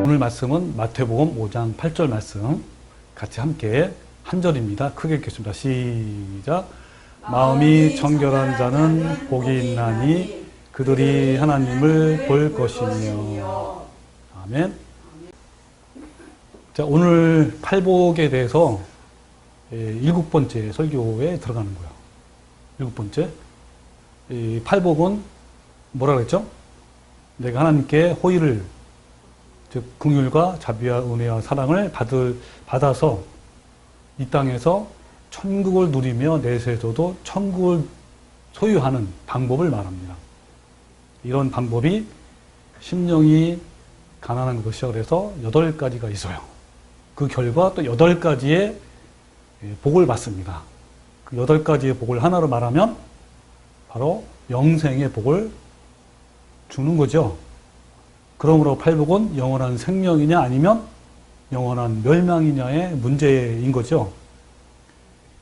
오늘 말씀은 마태복음 5장 8절 말씀 같이 함께 한 절입니다. 크게 읽겠습니다. 시작. 마음이 정결한 자는 복이 있나니 그들이 하나님을 볼 것이며. 아멘. 자, 오늘 팔복에 대해서 7번째 설교에 들어가는 거예요. 7번째. 이 팔복은 뭐라 그랬죠? 내가 하나님께 호의를, 즉 긍휼과 자비와 은혜와 사랑을 받아서 이 땅에서 천국을 누리며 내세에서도 천국을 소유하는 방법을 말합니다. 이런 방법이 심령이 가난한 것을 시작해서 8가지가 있어요. 그 결과 또 8가지의 복을 받습니다. 그 8가지의 복을 하나로 말하면 바로 영생의 복을 주는 거죠. 그러므로 팔복은 영원한 생명이냐 아니면 영원한 멸망이냐의 문제인 거죠.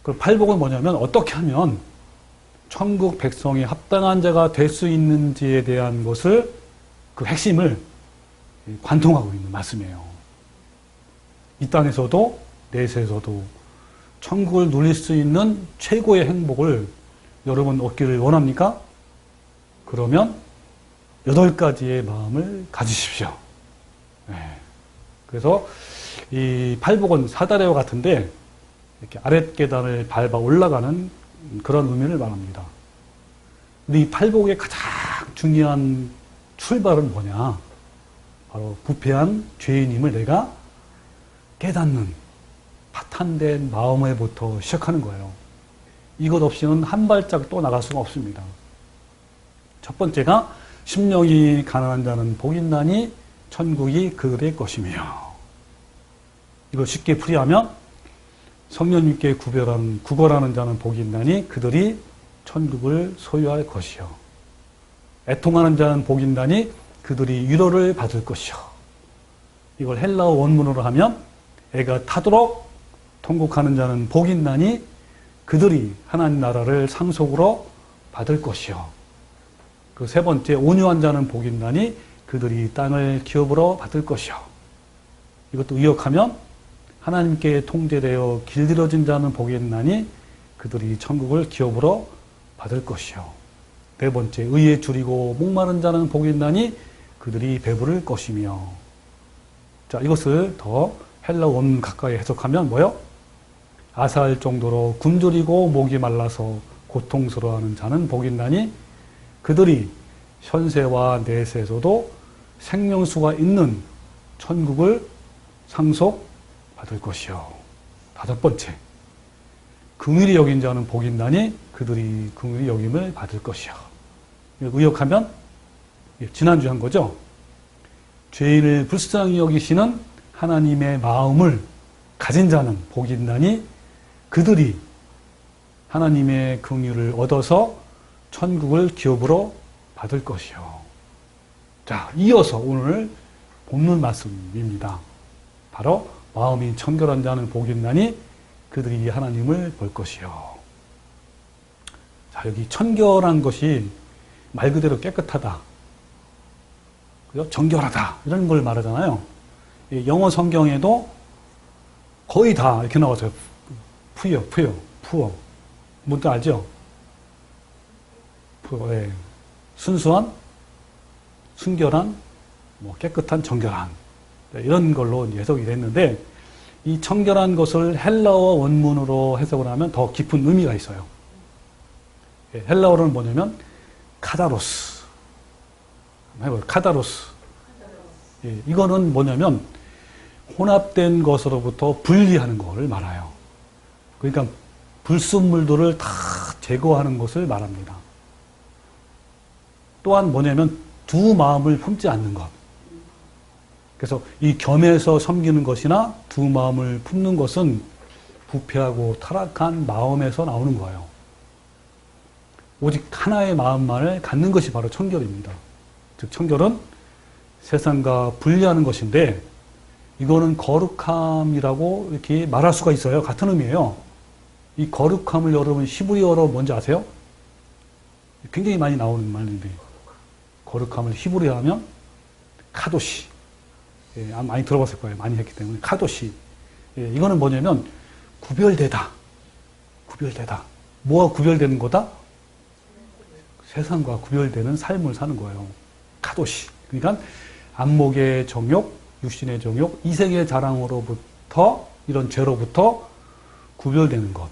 그 팔복은 뭐냐면 어떻게 하면 천국 백성이 합당한 자가 될 수 있는지에 대한 것을, 그 핵심을 관통하고 있는 말씀이에요. 이 땅에서도 내세에서도 천국을 누릴 수 있는 최고의 행복을 여러분 얻기를 원합니까? 그러면 8가지의 마음을 가지십시오. 네. 그래서 이 팔복은 사다리와 같은데 이렇게 아랫계단을 밟아 올라가는 그런 의미를 말합니다. 근데 이 팔복의 가장 중요한 출발은 뭐냐? 바로 부패한 죄인임을 내가 깨닫는 파탄된 마음에부터 시작하는 거예요. 이것 없이는 한 발짝 또 나갈 수가 없습니다. 첫 번째가 심령이 가난한 자는 복이 있나니 천국이 그들의 것이며. 이걸 쉽게 풀이하면 성령님께 구걸하는 자는 복이 있나니 그들이 천국을 소유할 것이요. 애통하는 자는 복이 있나니 그들이 위로를 받을 것이요. 이걸 헬라어 원문으로 하면 애가 타도록 통곡하는 자는 복이 있나니 그들이 하나님 나라를 상속으로 받을 것이요. 그 세 번째, 온유한 자는 복이 있나니 그들이 땅을 기업으로 받을 것이요. 이것도 의역하면 하나님께 통제되어 길들여진 자는 복이 있나니 그들이 천국을 기업으로 받을 것이요. 네 번째, 의에 줄이고 목마른 자는 복이 있나니 그들이 배부를 것이며. 자, 이것을 더 헬라 원문 가까이 해석하면 뭐요? 아사할 정도로 굶주리고 목이 말라서 고통스러워하는 자는 복이 있나니 그들이 현세와 내세에서도 생명수가 있는 천국을 상속받을 것이요. 5번째, 긍휼히 여긴 자는 복이 있나니 그들이 긍휼히 여김을 받을 것이요. 의역하면 지난주에 한 거죠. 죄인을 불쌍히 여기시는 하나님의 마음을 가진 자는 복이 있나니 그들이 하나님의 긍휼을 얻어서 천국을 기업으로 받을 것이요. 자, 이어서 오늘 본문 말씀입니다. 바로 마음이 청결한 자는 복이 있나니 그들이 하나님을 볼 것이요. 자, 여기 청결한 것이 말 그대로 깨끗하다, 그죠? 정결하다 이런 걸 말하잖아요. 영어 성경에도 거의 다 이렇게 나와서 푸어 뭔지 알죠? 네. 순수한, 순결한, 깨끗한, 정결한, 이런 걸로 해석이 됐는데, 이 청결한 것을 헬라어 원문으로 해석을 하면 더 깊은 의미가 있어요. 헬라어로는 뭐냐면 카다로스. 한번 해봐요. 카다로스. 이거는 뭐냐면 혼합된 것으로부터 분리하는 것을 말해요. 그러니까 불순물들을 다 제거하는 것을 말합니다. 또한 뭐냐면 두 마음을 품지 않는 것. 그래서 이 겸해서 섬기는 것이나 두 마음을 품는 것은 부패하고 타락한 마음에서 나오는 거예요. 오직 하나의 마음만을 갖는 것이 바로 청결입니다. 즉 청결은 세상과 분리하는 것인데, 이거는 거룩함이라고 이렇게 말할 수가 있어요. 같은 의미예요. 이 거룩함을 여러분 히브리어로 뭔지 아세요? 굉장히 많이 나오는 말인데, 거룩함을 히브리어 하면 카도시, 예, 많이 들어봤을 거예요. 많이 했기 때문에. 카도시. 예, 이거는 뭐냐면 구별되다. 구별되다. 뭐가 구별되는 거다? 세상과 구별되는 삶을 사는 거예요. 카도시. 그러니까 안목의 정욕, 육신의 정욕, 이색의 자랑으로부터 이런 죄로부터 구별되는 것.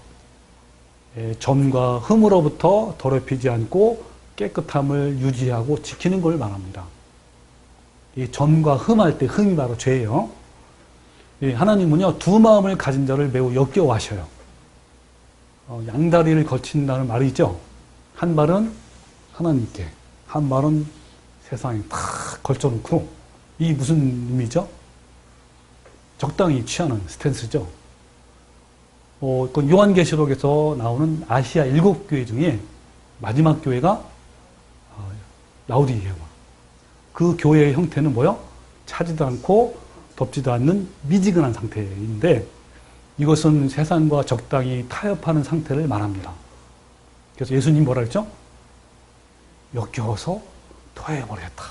예, 점과 흠으로부터 더럽히지 않고 깨끗함을 유지하고 지키는 걸 말합니다. 이 점과 흠할 때 흠이 바로 죄예요. 예, 하나님은요 두 마음을 가진 자를 매우 역겨워하셔요. 양다리를 걸친다는 말이 있죠. 한 발은 하나님께, 한 발은 세상에 탁 걸쳐놓고, 이 무슨 의미죠? 적당히 취하는 스탠스죠. 그 요한계시록에서 나오는 아시아 7교회 중에 마지막 교회가 라우디게아. 그 교회의 형태는 뭐요? 차지도 않고 덥지도 않는 미지근한 상태인데, 이것은 세상과 적당히 타협하는 상태를 말합니다. 그래서 예수님 뭐라 했죠? 역겨워서 토해버리겠다.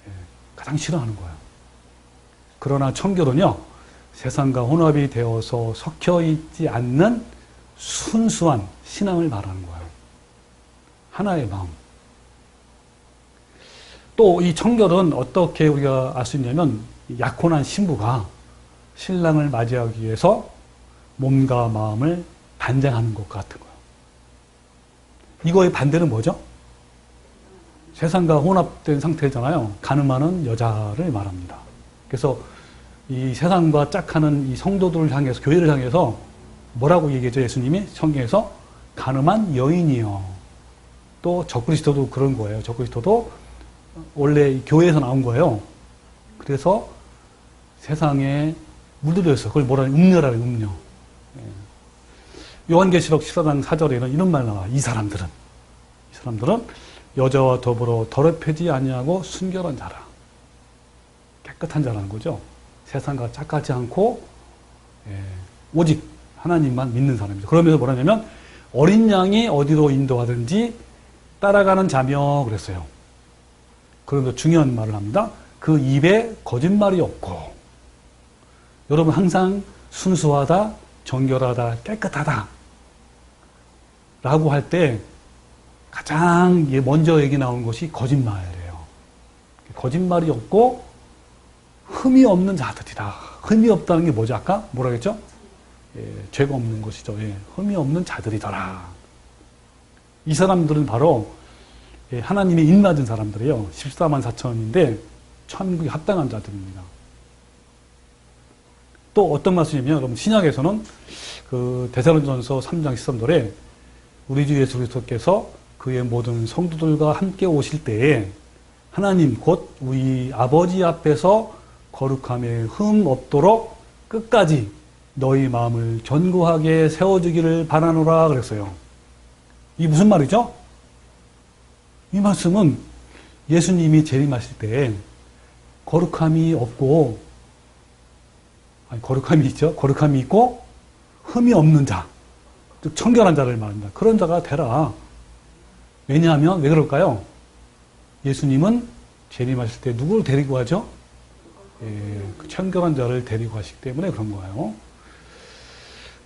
예, 가장 싫어하는 거예요. 그러나 청결은요, 세상과 혼합이 되어서 섞여있지 않는 순수한 신앙을 말하는 거예요. 하나의 마음. 또 이 청결은 어떻게 우리가 알 수 있냐면, 약혼한 신부가 신랑을 맞이하기 위해서 몸과 마음을 단장하는 것 같은 거예요. 이거의 반대는 뭐죠? 세상과 혼합된 상태잖아요. 가늠하는 여자를 말합니다. 그래서 이 세상과 짝하는 이 성도들을 향해서, 교회를 향해서 뭐라고 얘기했죠? 예수님이 성경에서 가늠한 여인이요. 또 적그리스도도 그런 거예요. 적그리스도도 원래 교회에서 나온 거예요. 그래서 세상에 물들여 있어. 그걸 뭐라 음녀라는 음녀. 요한계시록 14장 4절에는 이런 말 나와. 이 사람들은 여자와 더불어 더럽히지 아니하고 순결한 자라. 깨끗한 자라는 거죠. 세상과 짝같지 않고 오직 하나님만 믿는 사람이죠. 그러면서 뭐라냐면 어린 양이 어디로 인도하든지 따라가는 자며 그랬어요. 그러면서 중요한 말을 합니다. 그 입에 거짓말이 없고, 여러분 항상 순수하다, 정결하다, 깨끗하다 라고 할 때 가장 먼저 얘기 나오는 것이 거짓말이에요. 거짓말이 없고 흠이 없는 자들이다. 흠이 없다는 게 뭐죠? 아까 뭐라 그랬죠? 예, 죄가 없는 것이죠. 예, 흠이 없는 자들이더라. 이 사람들은 바로 하나님의 입맞은 사람들이에요. 14만 4천인데 천국에 합당한 자들입니다. 또 어떤 말씀이냐면, 여러분 신약에서는 그 데살로니가전서 3장 13절에 우리 주 예수 그리스도께서 그의 모든 성도들과 함께 오실 때에 하나님 곧 우리 아버지 앞에서 거룩함에 흠 없도록 끝까지 너희 마음을 견고하게 세워주기를 바라노라 그랬어요. 이게 무슨 말이죠? 이 말씀은 예수님이 재림하실 때 거룩함이 없고, 거룩함이 있죠. 거룩함이 있고 흠이 없는 자, 즉 청결한 자를 말합니다. 그런 자가 되라. 왜냐하면 왜 그럴까요? 예수님은 재림하실 때 누구를 데리고 가죠? 그 청결한 자를 데리고 가시기 때문에 그런 거예요.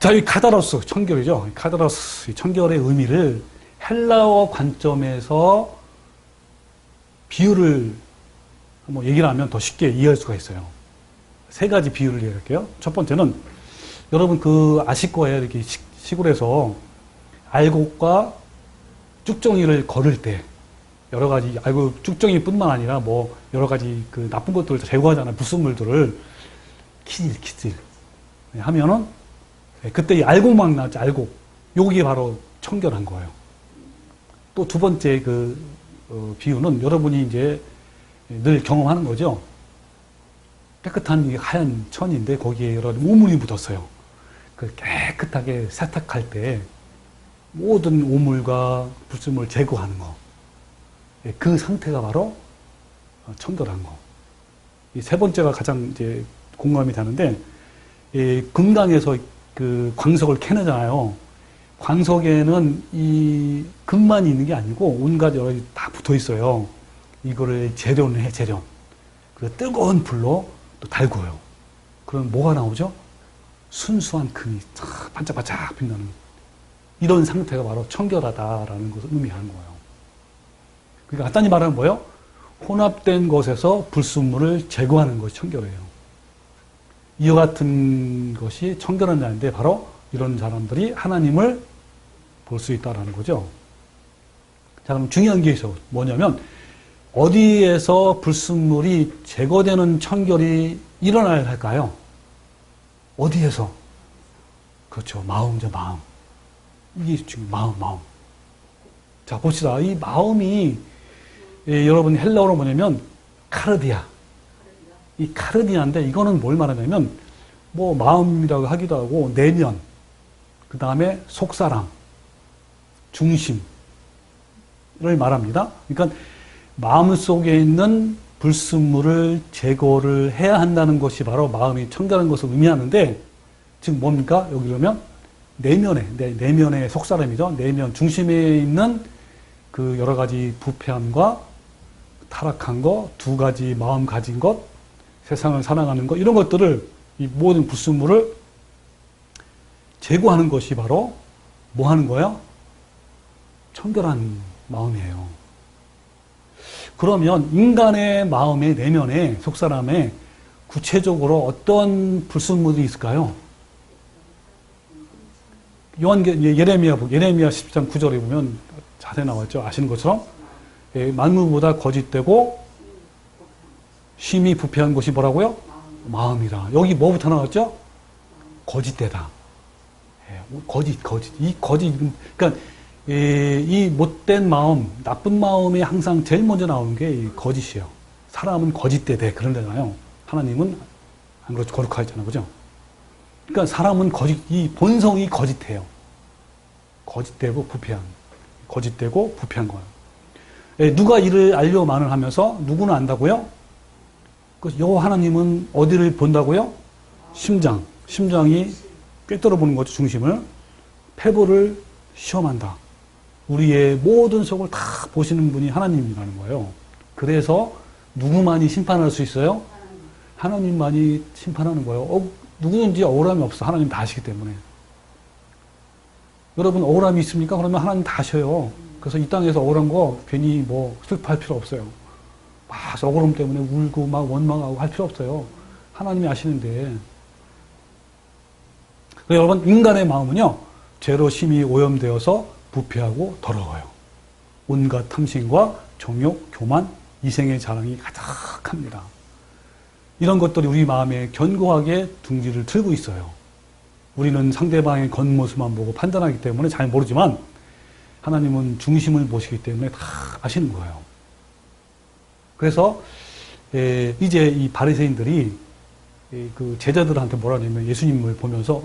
자, 이 카다로스, 청결이죠. 카다로스, 청결의 의미를 헬라어 관점에서 비유를 한번 얘기를 하면 더 쉽게 이해할 수가 있어요. 세 가지 비유를 얘기할게요. 첫 번째는 여러분 아실 거예요. 이렇게 시골에서 알곡과 쭉정이를 거를 때 여러 가지 쭉정이뿐만 아니라 뭐 여러 가지 그 나쁜 것들을 제거하잖아요. 불순물들을 키질 하면은 그때 이 알곡막 나왔죠. 알곡. 요게 바로 청결한 거예요. 또 두 번째 비유는 여러분이 이제 늘 경험하는 거죠. 깨끗한 하얀 천인데 거기에 여러 오물이 묻었어요. 그 깨끗하게 세탁할 때 모든 오물과 불순물을 제거하는 거. 그 상태가 바로 청결한 거. 이 세 번째가 가장 이제 공감이 되는데, 금강에서 그 광석을 캐내잖아요. 광석에는 이 금만 있는 게 아니고 온갖 여러 가지 다 붙어 있어요. 이거를 재련을 해, 재련. 그 뜨거운 불로 또 달구어요. 그럼 뭐가 나오죠? 순수한 금이 쫙 반짝반짝 빛나는 이런 상태가 바로 청결하다라는 것을 의미하는 거예요. 그러니까 간단히 말하면 뭐예요? 혼합된 것에서 불순물을 제거하는 것이 청결해요. 이와 같은 것이 청결한 자인데 바로 이런 사람들이 하나님을 볼 수 있다는 거죠. 자, 그럼 중요한 게 있어요. 뭐냐면 어디에서 불순물이 제거되는 청결이 일어나야 할까요? 어디에서? 그렇죠. 마음이죠, 마음. 이게 지금 마음. 자, 봅시다. 이 마음이 여러분 헬라어로 뭐냐면 카르디아. 이 카르디아인데 이거는 뭘 말하냐면 뭐 마음이라고 하기도 하고 내면, 그 다음에 속사람, 중심을 말합니다. 그러니까 마음속에 있는 불순물을 제거를 해야 한다는 것이 바로 마음이 청결한 것을 의미하는데 지금 뭡니까? 여기 그러면 내면의 속사람이죠. 내면 중심에 있는 그 여러 가지 부패함과 타락한 것, 두 가지 마음 가진 것, 세상을 사랑하는 것, 이런 것들을 이 모든 불순물을 제거하는 것이 바로 뭐 하는 거예요? 청결한 마음이에요. 그러면 인간의 마음의 내면에 속사람에 구체적으로 어떤 불순물이 있을까요? 예레미야 17장 9절에 보면 자세히 나왔죠. 아시는 것처럼 만물보다 거짓되고 심히 부패한 것이 뭐라고요? 마음이라. 여기 뭐부터 나왔죠? 거짓되다. 거짓. 그러니까 이 못된 마음, 나쁜 마음이 항상 제일 먼저 나오는 게 이 거짓이에요. 사람은 거짓되대 그런 데잖아요. 하나님은 안 그렇죠. 거룩하잖아요. 그죠? 그러니까 사람은 이 본성이 거짓해요. 거짓되고 부패한 거예요. 누가 이를 알려만을 하면서 누구는 안다고요? 요 하나님은 어디를 본다고요? 심장이 꿰뚫어 보는 거죠. 중심을. 폐부를 시험한다. 우리의 모든 속을 다 보시는 분이 하나님이라는 거예요. 그래서 누구만이 심판할 수 있어요? 하나님만이 심판하는 거예요. 누구든지 억울함이 없어. 하나님 다 아시기 때문에. 여러분 억울함이 있습니까? 그러면 하나님 다 아셔요. 그래서 이 땅에서 억울한 거 괜히 뭐 슬퍼할 필요 없어요. 막 억울함 때문에 울고 막 원망하고 할 필요 없어요. 하나님이 아시는데. 여러분 인간의 마음은요. 죄로 심히 오염되어서 부패하고 더러워요. 온갖 탐심과 정욕, 교만, 이생의 자랑이 가득합니다. 이런 것들이 우리 마음에 견고하게 둥지를 틀고 있어요. 우리는 상대방의 겉모습만 보고 판단하기 때문에 잘 모르지만 하나님은 중심을 보시기 때문에 다 아시는 거예요. 그래서 이제 이 바리새인들이 그 제자들한테 뭐라 하냐면 예수님을 보면서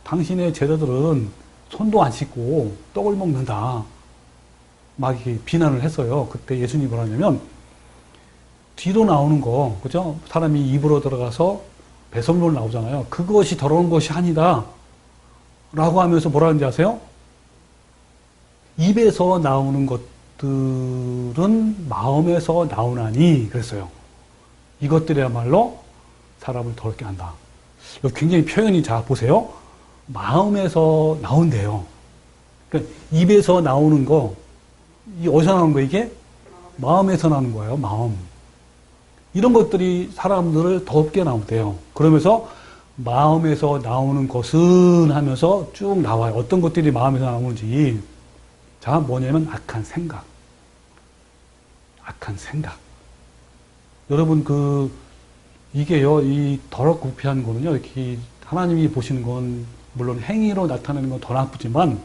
당신의 제자들은 손도 안 씻고 떡을 먹는다. 막 이렇게 비난을 했어요. 그때 예수님이 뭐라 하냐면 뒤로 나오는 거, 그죠? 사람이 입으로 들어가서 배설물 나오잖아요. 그것이 더러운 것이 아니다. 라고 하면서 뭐라 하는지 아세요? 입에서 나오는 것들은 마음에서 나오나니 그랬어요. 이것들이야말로 사람을 더럽게 한다. 여기 굉장히 표현이 자 보세요. 마음에서 나온대요. 그러니까 입에서 나오는 거, 이 어디서 나오는 거 이게? 마음에서 나오는 거예요. 마음. 이런 것들이 사람들을 더럽게 나온대요. 그러면서 마음에서 나오는 것은 하면서 쭉 나와요. 어떤 것들이 마음에서 나오는지. 자, 뭐냐면 악한 생각. 여러분 이게요, 이 더럽고 부패한 거는요, 이렇게 하나님이 보시는 건 물론 행위로 나타내는 건 더 나쁘지만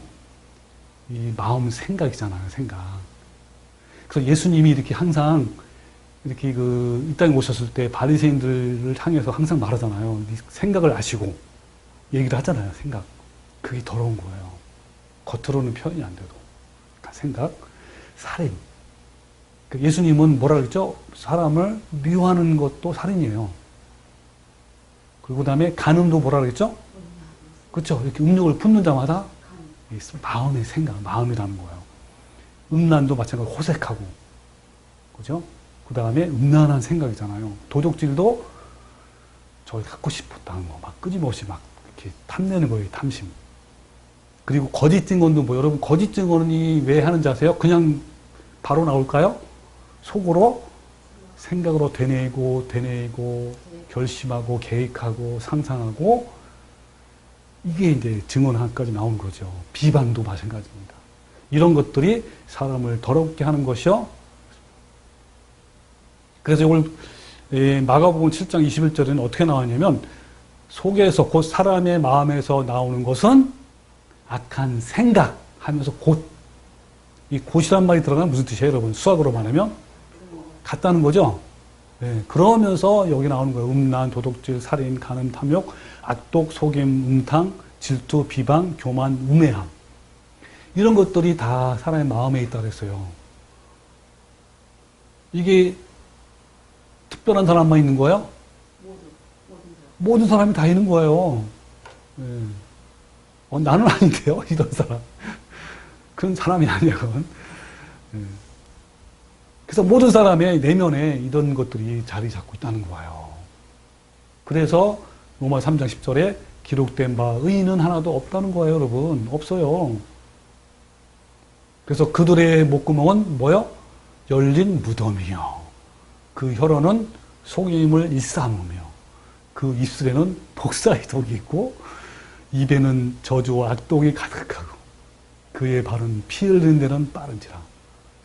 이 마음 생각이잖아요, 생각. 그래서 예수님이 이렇게 항상 이렇게 이 땅에 오셨을 때 바리새인들을 향해서 항상 말하잖아요. 생각을 아시고 얘기를 하잖아요. 생각. 그게 더러운 거예요. 겉으로는 표현이 안 돼도. 생각, 살인. 예수님은 뭐라 그랬죠? 사람을 미워하는 것도 살인이에요. 그리고 그다음에 간음도 뭐라 그랬죠? 그렇죠. 이렇게 음욕을 품는 자마다 마음의 생각, 마음이라는 거예요. 음란도 마찬가지로 호색하고, 그죠? 그 다음에 음란한 생각이잖아요. 도둑질도 저기 갖고 싶었다는 거, 막 끊임없이 막 이렇게 탐내는 거예요, 탐심. 그리고 거짓 증언도 뭐, 여러분, 거짓 증언이 왜 하는지 아세요? 그냥 바로 나올까요? 속으로 생각으로 되뇌이고, 결심하고, 계획하고, 상상하고, 이게 이제 증언하기까지 나온 거죠. 비방도 마찬가지입니다. 이런 것들이 사람을 더럽게 하는 것이요. 그래서 이걸 마가복음 7장 21절에는 어떻게 나왔냐면, 속에서 곧 사람의 마음에서 나오는 것은 악한 생각 하면서 이 곧이란 말이 들어가면 무슨 뜻이에요, 여러분? 수학으로 말하면 같다는 거죠. 그러면서 여기 나오는 거예요. 음란, 도둑질, 살인, 간음, 탐욕, 악독, 속임, 음탕, 질투, 비방, 교만, 우매함. 이런 것들이 다 사람의 마음에 있다 그랬어요. 이게 특별한 사람만 있는 거예요? 모든 사람이 다 있는 거예요. 나는 아닌데요, 이런 사람. 그런 사람이 아니야, 그건. 그래서 모든 사람의 내면에 이런 것들이 자리 잡고 있다는 거예요. 그래서 로마 3장 10절에 기록된 바 의인은 하나도 없다는 거예요, 여러분. 없어요. 그래서 그들의 목구멍은 뭐요? 열린 무덤이요. 그 혀로는 속임을 일삼으며 그 입술에는 독사의 독이 있고 입에는 저주와 악독이 가득하고 그의 발은 피 흘리는 데는 빠른지라.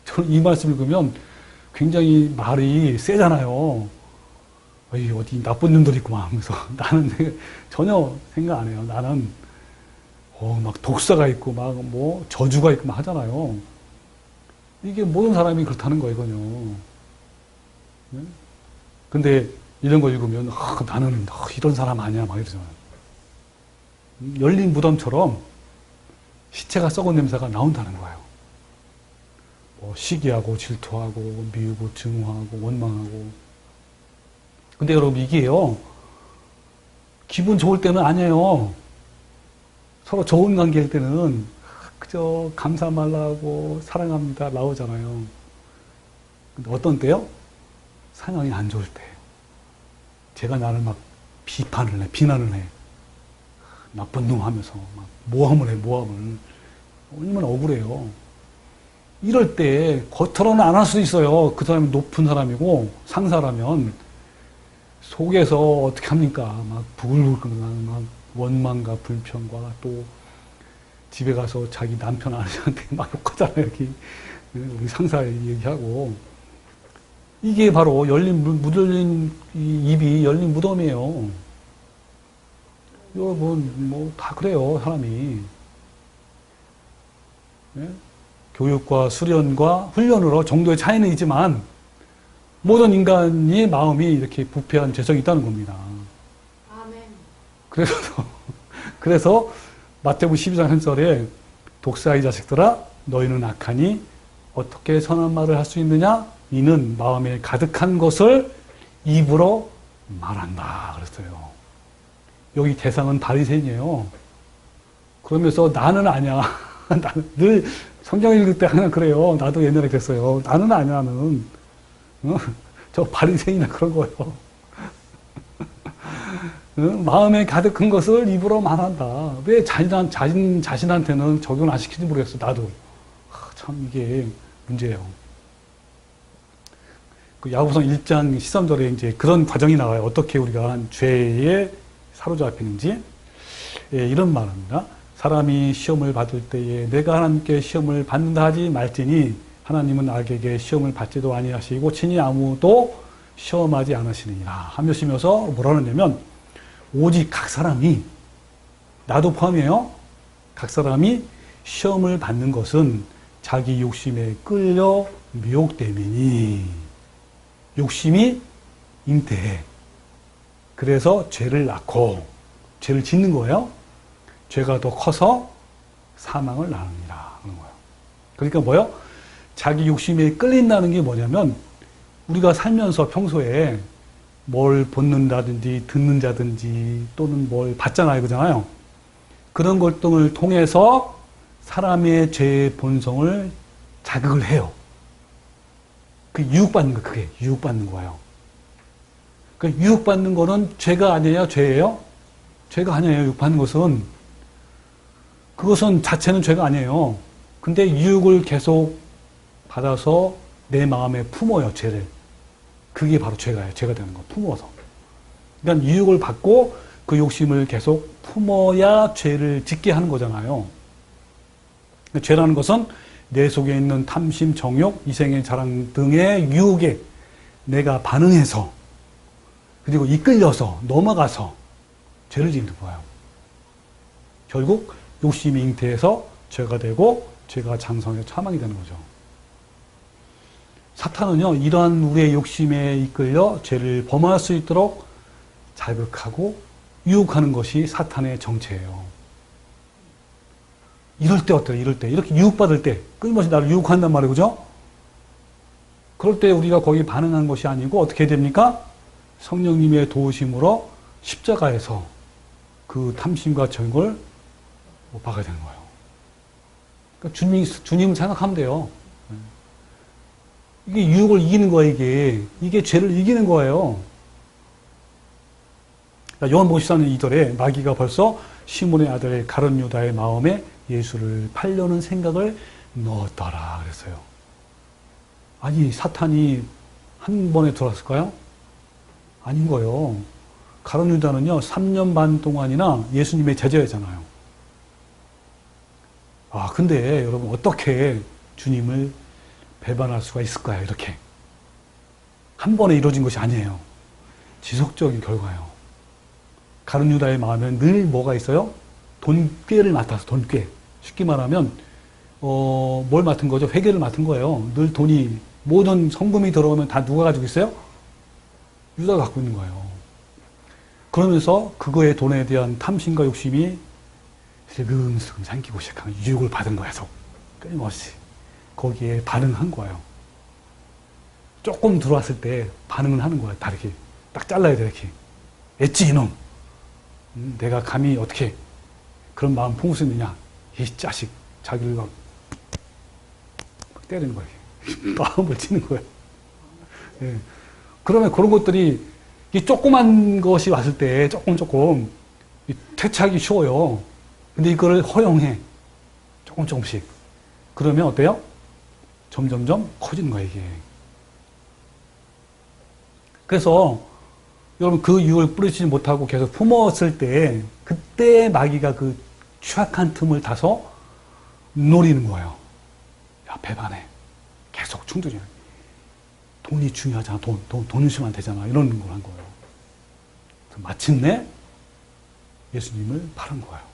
저는 이 말씀을 읽으면 굉장히 말이 세잖아요. 어디 나쁜 놈들 있구만 하면서 나는 전혀 생각 안 해요. 나는 막 독사가 있고 막 뭐 저주가 있고 막 하잖아요. 이게 모든 사람이 그렇다는 거예요, 이거요. 근데 이런 거 읽으면 나는 이런 사람 아니야 막 이러잖아요. 열린 무덤처럼 시체가 썩은 냄새가 나온다는 거예요. 시기하고 질투하고 미우고 증오하고 원망하고. 근데 여러분 이게요, 기분 좋을 때는 아니에요. 서로 좋은 관계일 때는 그저 감사 말라고 사랑합니다 나오잖아요. 근데 어떤 때요? 상황이 안 좋을 때 제가 나를 막 비난을 해. 나쁜 놈 하면서 막 모함을. 얼마나 억울해요. 이럴 때 겉으로는 안 할 수도 있어요. 그 사람이 높은 사람이고 상사라면 속에서 어떻게 합니까? 막 부글부글 끓는 막 원망과 불평과 또 집에 가서 자기 남편 아내한테 막 욕하잖아요. 여기 우리 상사 얘기하고. 이게 바로 열린 입이 열린 무덤이에요. 여러분 다 그래요, 사람이. 교육과 수련과 훈련으로 정도의 차이는 있지만 모든 인간의 마음이 이렇게 부패한 죄성이 있다는 겁니다. 아멘. 그래서 마태복음 12장 1절에 독사의 자식들아 너희는 악하니 어떻게 선한 말을 할 수 있느냐? 이는 마음에 가득한 것을 입으로 말한다 그랬어요. 여기 대상은 바리새인이에요. 그러면서 나는 아니야. 나는 늘 성경 읽을 때 항상 그래요. 나도 옛날에 그랬어요. 나는 아니야, 나는. 저 바리새인이나 그런 거예요. 마음에 가득한 것을 입으로 말한다. 왜 자신한테는 적용 안 시키는지 모르겠어, 나도. 참 이게 문제예요. 그 야고보서 1장 13절에 이제 그런 과정이 나와요. 어떻게 우리가 죄에 사로잡히는지. 이런 말입니다. 사람이 시험을 받을 때에 내가 하나님께 시험을 받는다 하지 말지니 하나님은 악에게 시험을 받지도 아니하시고 친히 아무도 시험하지 않으시느니라 하시면서 뭐라 하냐면 오직 각 사람이, 나도 포함이에요, 각 사람이 시험을 받는 것은 자기 욕심에 끌려 미혹됨이니. 욕심이 잉태해. 그래서 죄를 낳고 죄를 짓는 거예요. 죄가 더 커서 사망을 낳느니라 하는 거예요. 그러니까 뭐요? 자기 욕심에 끌린다는 게 뭐냐면 우리가 살면서 평소에 뭘 본는다든지 듣는다든지 또는 뭘 봤잖아요, 그잖아요. 그런 것들을 통해서 사람의 죄의 본성을 자극을 해요. 그 유혹받는 거, 그게 유혹받는 거예요. 그 유혹받는 거는 죄가 아니에요? 죄예요? 죄가 아니에요. 유혹받는 것은. 그것은 자체는 죄가 아니에요. 근데 유혹을 계속 받아서 내 마음에 품어요, 죄를. 그게 바로 죄가예요. 죄가 되는 거, 품어서. 그러니까 유혹을 받고 그 욕심을 계속 품어야 죄를 짓게 하는 거잖아요. 그러니까 죄라는 것은 내 속에 있는 탐심, 정욕, 이생의 자랑 등의 유혹에 내가 반응해서 그리고 이끌려서 넘어가서 죄를 짓는 거예요. 결국 욕심이 잉태해서 죄가 되고 죄가 장성해서 사망이 되는 거죠. 사탄은요, 이러한 우리의 욕심에 이끌려 죄를 범할 수 있도록 자극하고 유혹하는 것이 사탄의 정체예요. 이럴 때 어때요? 이럴 때. 이렇게 유혹받을 때, 끊임없이 나를 유혹한단 말이에요. 그죠? 그럴 때 우리가 거기 반응한 것이 아니고 어떻게 됩니까? 성령님의 도우심으로 십자가에서 그 탐심과 정욕을 못 박아야 되는 거예요. 그러니까 주님을 생각하면 돼요. 이게 유혹을 이기는 거예요, 이게. 이게 죄를 이기는 거예요. 요한복음 14장 2절에 마귀가 벌써 시몬의 아들 가룟 유다의 마음에 예수를 팔려는 생각을 넣었더라 그랬어요. 아니, 사탄이 한 번에 들어왔을까요? 아닌 거예요. 가룟 유다는요, 3년 반 동안이나 예수님의 제자였잖아요. 아, 근데 여러분, 어떻게 주님을 배반할 수가 있을까요? 이렇게. 한 번에 이루어진 것이 아니에요. 지속적인 결과예요. 가룟 유다의 마음에는 늘 뭐가 있어요? 돈꾀를 맡아서, 돈꾀. 쉽게 말하면, 뭘 맡은 거죠? 회계를 맡은 거예요. 늘 돈이, 모든 성금이 들어오면 다 누가 가지고 있어요? 유다가 갖고 있는 거예요. 그러면서 그거의 돈에 대한 탐심과 욕심이 슬금슬금 생기고 시작한 유혹을 받은 거예요. 끊임없이. 거기에 반응한 거예요. 조금 들어왔을 때 반응을 하는 거예요. 다르게. 딱 잘라야 돼, 이렇게. 엣지, 이놈. 내가 감히 어떻게 그런 마음 품을 수 있느냐. 이 자식. 자기를 막 때리는 거예요. 마음을 치는 거예요. 예. 그러면 그런 것들이 이 조그만 것이 왔을 때 조금 퇴치하기 쉬워요. 근데 이거를 허용해. 조금씩. 그러면 어때요? 점점점 커지는 거예요, 이게. 그래서 여러분 그 유혹을 뿌리치지 못하고 계속 품었을 때 그때 마귀가 그 취약한 틈을 타서 노리는 거예요. 야, 배반해. 계속 충돌이야. 돈이 중요하잖아. 돈 있으면 되잖아. 이러는 걸 한 거예요. 마침내 예수님을 바른 거예요.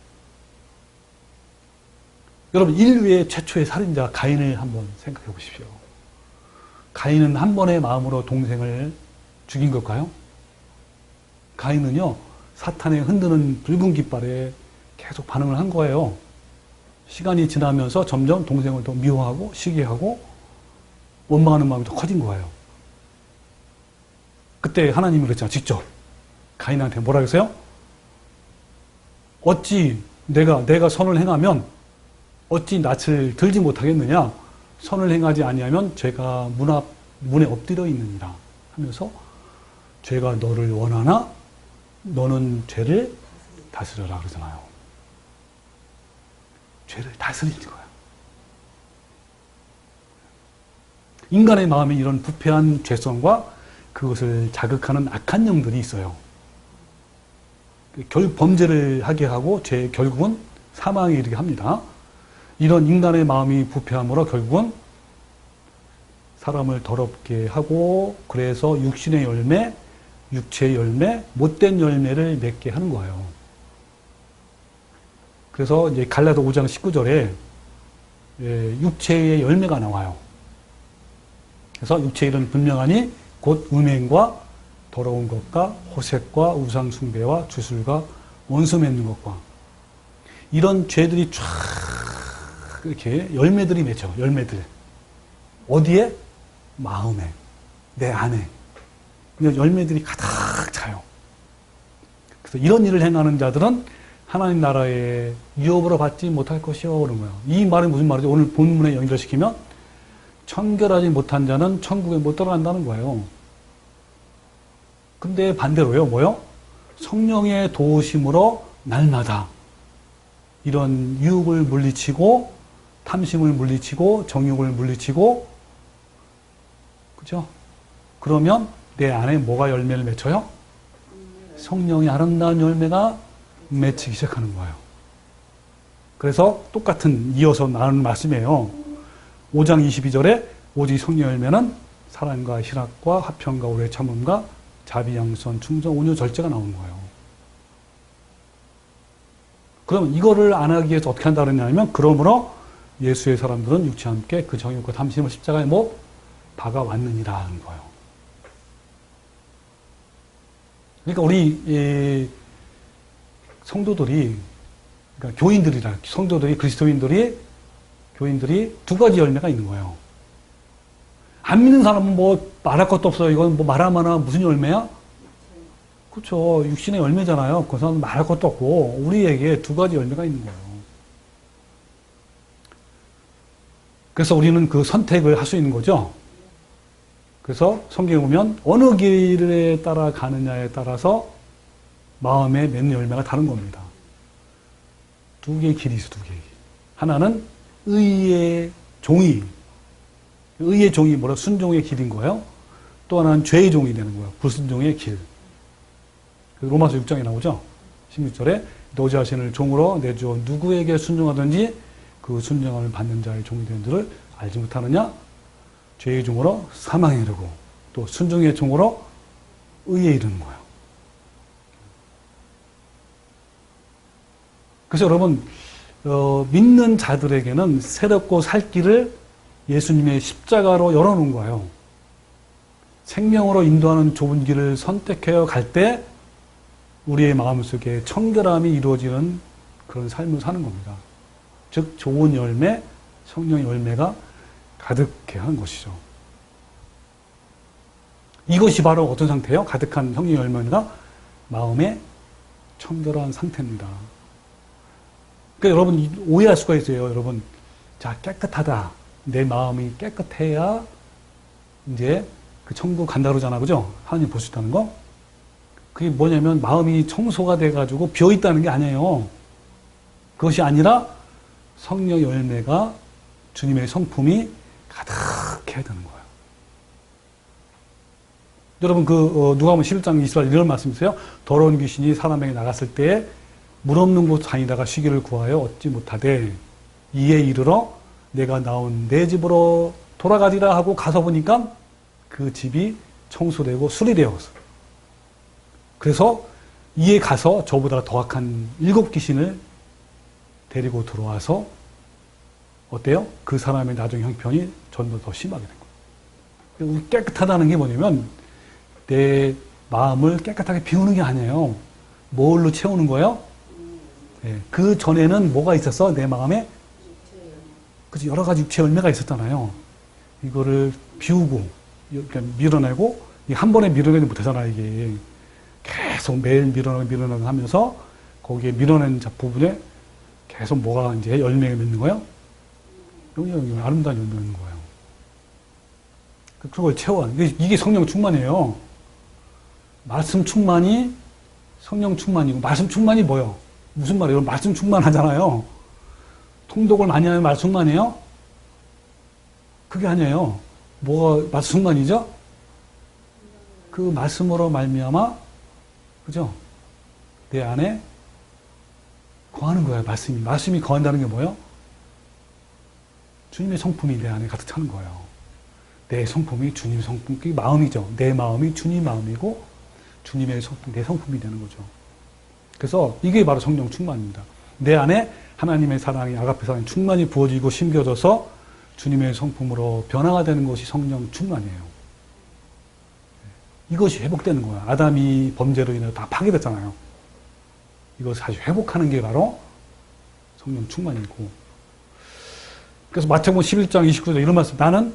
여러분, 인류의 최초의 살인자 가인을 한번 생각해 보십시오. 가인은 한 번의 마음으로 동생을 죽인 걸까요? 가인은요, 사탄의 흔드는 붉은 깃발에 계속 반응을 한 거예요. 시간이 지나면서 점점 동생을 더 미워하고 시기하고 원망하는 마음이 더 커진 거예요. 그때 하나님이 그랬잖아요. 직접 가인한테 뭐라 그랬어요? 어찌 내가 선을 행하면 어찌 낯을 들지 못하겠느냐? 선을 행하지 아니하면 죄가 문에 엎드려 있느니라 하면서 죄가 너를 원하나 너는 죄를 다스려라 그러잖아요. 죄를 다스리는 거예요. 인간의 마음에 이런 부패한 죄성과 그것을 자극하는 악한 영들이 있어요. 범죄를 하게 하고 결국은 사망에 이르게 합니다. 이런 인간의 마음이 부패함으로 결국은 사람을 더럽게 하고 그래서 육신의 열매, 육체의 열매, 못된 열매를 맺게 하는 거예요. 그래서 이제 갈라디아 5장 19절에 육체의 열매가 나와요. 그래서 육체의 일은 분명하니 곧 음행과 더러운 것과 호색과 우상 숭배와 주술과 원수 맺는 것과 이런 죄들이 쫙 이렇게 열매들이 맺혀. 열매들. 어디에? 마음에. 내 안에. 열매들이 가득 차요. 그래서 이런 일을 행하는 자들은 하나님 나라의 유업으로 받지 못할 것이요. 그런 거예요. 이 말이 무슨 말이죠? 오늘 본문에 연결시키면 청결하지 못한 자는 천국에 못 들어간다는 거예요. 근데 반대로요, 뭐요? 성령의 도우심으로 날마다 이런 유혹을 물리치고, 탐심을 물리치고, 정욕을 물리치고, 그죠? 그러면 내 안에 뭐가 열매를 맺혀요? 성령의 아름다운 열매가 맺히기 시작하는 거예요. 그래서 똑같은 이어서 나오는 말씀이에요. 5장 22절에 오직 성령 열매는 사랑과 희락과 화평과 오래 참음과 자비, 양선, 충성, 온유, 절제가 나오는 거예요. 그럼 이거를 안 하기 위해서 어떻게 한다 그러냐면, 그러므로 예수의 사람들은 육체와 함께 그 정욕과 탐심을 십자가에 못 박아왔느니라 하는 거예요. 그러니까 우리 성도들이, 그러니까 교인들이라, 성도들이, 그리스도인들이, 교인들이 두 가지 열매가 있는 거예요. 안 믿는 사람은 뭐 말할 것도 없어요. 이건 뭐 말하면 무슨 열매야? 그렇죠. 육신의 열매잖아요. 그 사람은 말할 것도 없고, 우리에게 두 가지 열매가 있는 거예요. 그래서 우리는 그 선택을 할 수 있는 거죠. 그래서 성경에 보면 어느 길에 따라 가느냐에 따라서 마음에 맺는 열매가 다른 겁니다. 두 개의 길이 있어, 두 개의 길. 하나는 의의 종이, 의의 종이 뭐라 순종의 길인 거예요. 또 하나는 죄의 종이 되는 거예요. 불순종의 길. 로마서 6장에 나오죠. 16절에 너 자신을 종으로 내주어 누구에게 순종하든지 그 순종함을 받는 자의 종이 되는 줄을 알지 못하느냐? 죄의 종으로 사망에 이르고 또 순종의 종으로 의에 이르는 거예요. 그래서 여러분, 믿는 자들에게는 새롭고 살 길을 예수님의 십자가로 열어놓은 거예요. 생명으로 인도하는 좁은 길을 선택해야 갈 때 우리의 마음속에 청결함이 이루어지는 그런 삶을 사는 겁니다. 즉 좋은 열매, 성령의 열매가 가득해 하는 것이죠. 이것이 바로 어떤 상태예요? 가득한 성령의 열매가 마음의 청결한 상태입니다. 그러니까 여러분 오해할 수가 있어요. 여러분, 자, 깨끗하다. 내 마음이 깨끗해야 이제 그 천국 간다 그러잖아, 그죠? 하나님 볼 수 있다는 거. 그게 뭐냐면 마음이 청소가 돼가지고 비어 있다는 게 아니에요. 그것이 아니라 성령의 열매가, 주님의 성품이 가득해야 되는 거예요. 여러분 누가복음 11장 20절 이런 말씀 있어요. 더러운 귀신이 사람에게 나갔을 때 물 없는 곳 다니다가 쉬기를 구하여 얻지 못하되 이에 이르러 내가 나온 내 집으로 돌아가리라 하고 가서 보니까 그 집이 청소되고 수리되었어. 그래서 이에 가서 저보다 더 악한 7 귀신을 데리고 들어와서 어때요? 그 사람의 나중 형편이 전부 더 심하게 된 거예요. 깨끗하다는 게 뭐냐면 내 마음을 깨끗하게 비우는 게 아니에요. 뭘로 채우는 거예요? 네. 그 전에는 뭐가 있었어? 내 마음에 그치, 여러 가지 육체 열매가 있었잖아요. 이거를 비우고 밀어내고 한 번에 밀어내지 못하잖아요. 이게 계속 매일 밀어내고 하면서 거기에 밀어낸 부분에 계속 뭐가 이제 열매가 맺는 거예요? 여기 아름다운 열매가 있는 거예요. 그걸 채워. 이게 성령 충만이에요. 말씀 충만이 성령 충만이고, 말씀 충만이 뭐예요? 무슨 말이에요? 말씀 충만하잖아요. 통독을 많이 하면 말씀 충만이에요? 그게 아니에요. 뭐가 말씀 충만이죠? 그 말씀으로 말미암아, 그죠? 내 안에 거하는 거예요. 말씀이 거한다는 게 뭐예요? 주님의 성품이 내 안에 가득 차는 거예요. 내 성품이 주님의 성품, 그게 마음이죠. 내 마음이 주님 마음이고 주님의 성품, 내 성품이 되는 거죠. 그래서 이게 바로 성령 충만입니다. 내 안에 하나님의 사랑이, 아가페 사랑이 충만히 부어지고 심겨져서 주님의 성품으로 변화가 되는 것이 성령 충만이에요. 이것이 회복되는 거예요. 아담이 범죄로 인해서 다 파괴됐잖아요. 이것을 다시 회복하는 게 바로 성령 충만이고. 그래서 마태복음 11장 29절 이런 말씀, 나는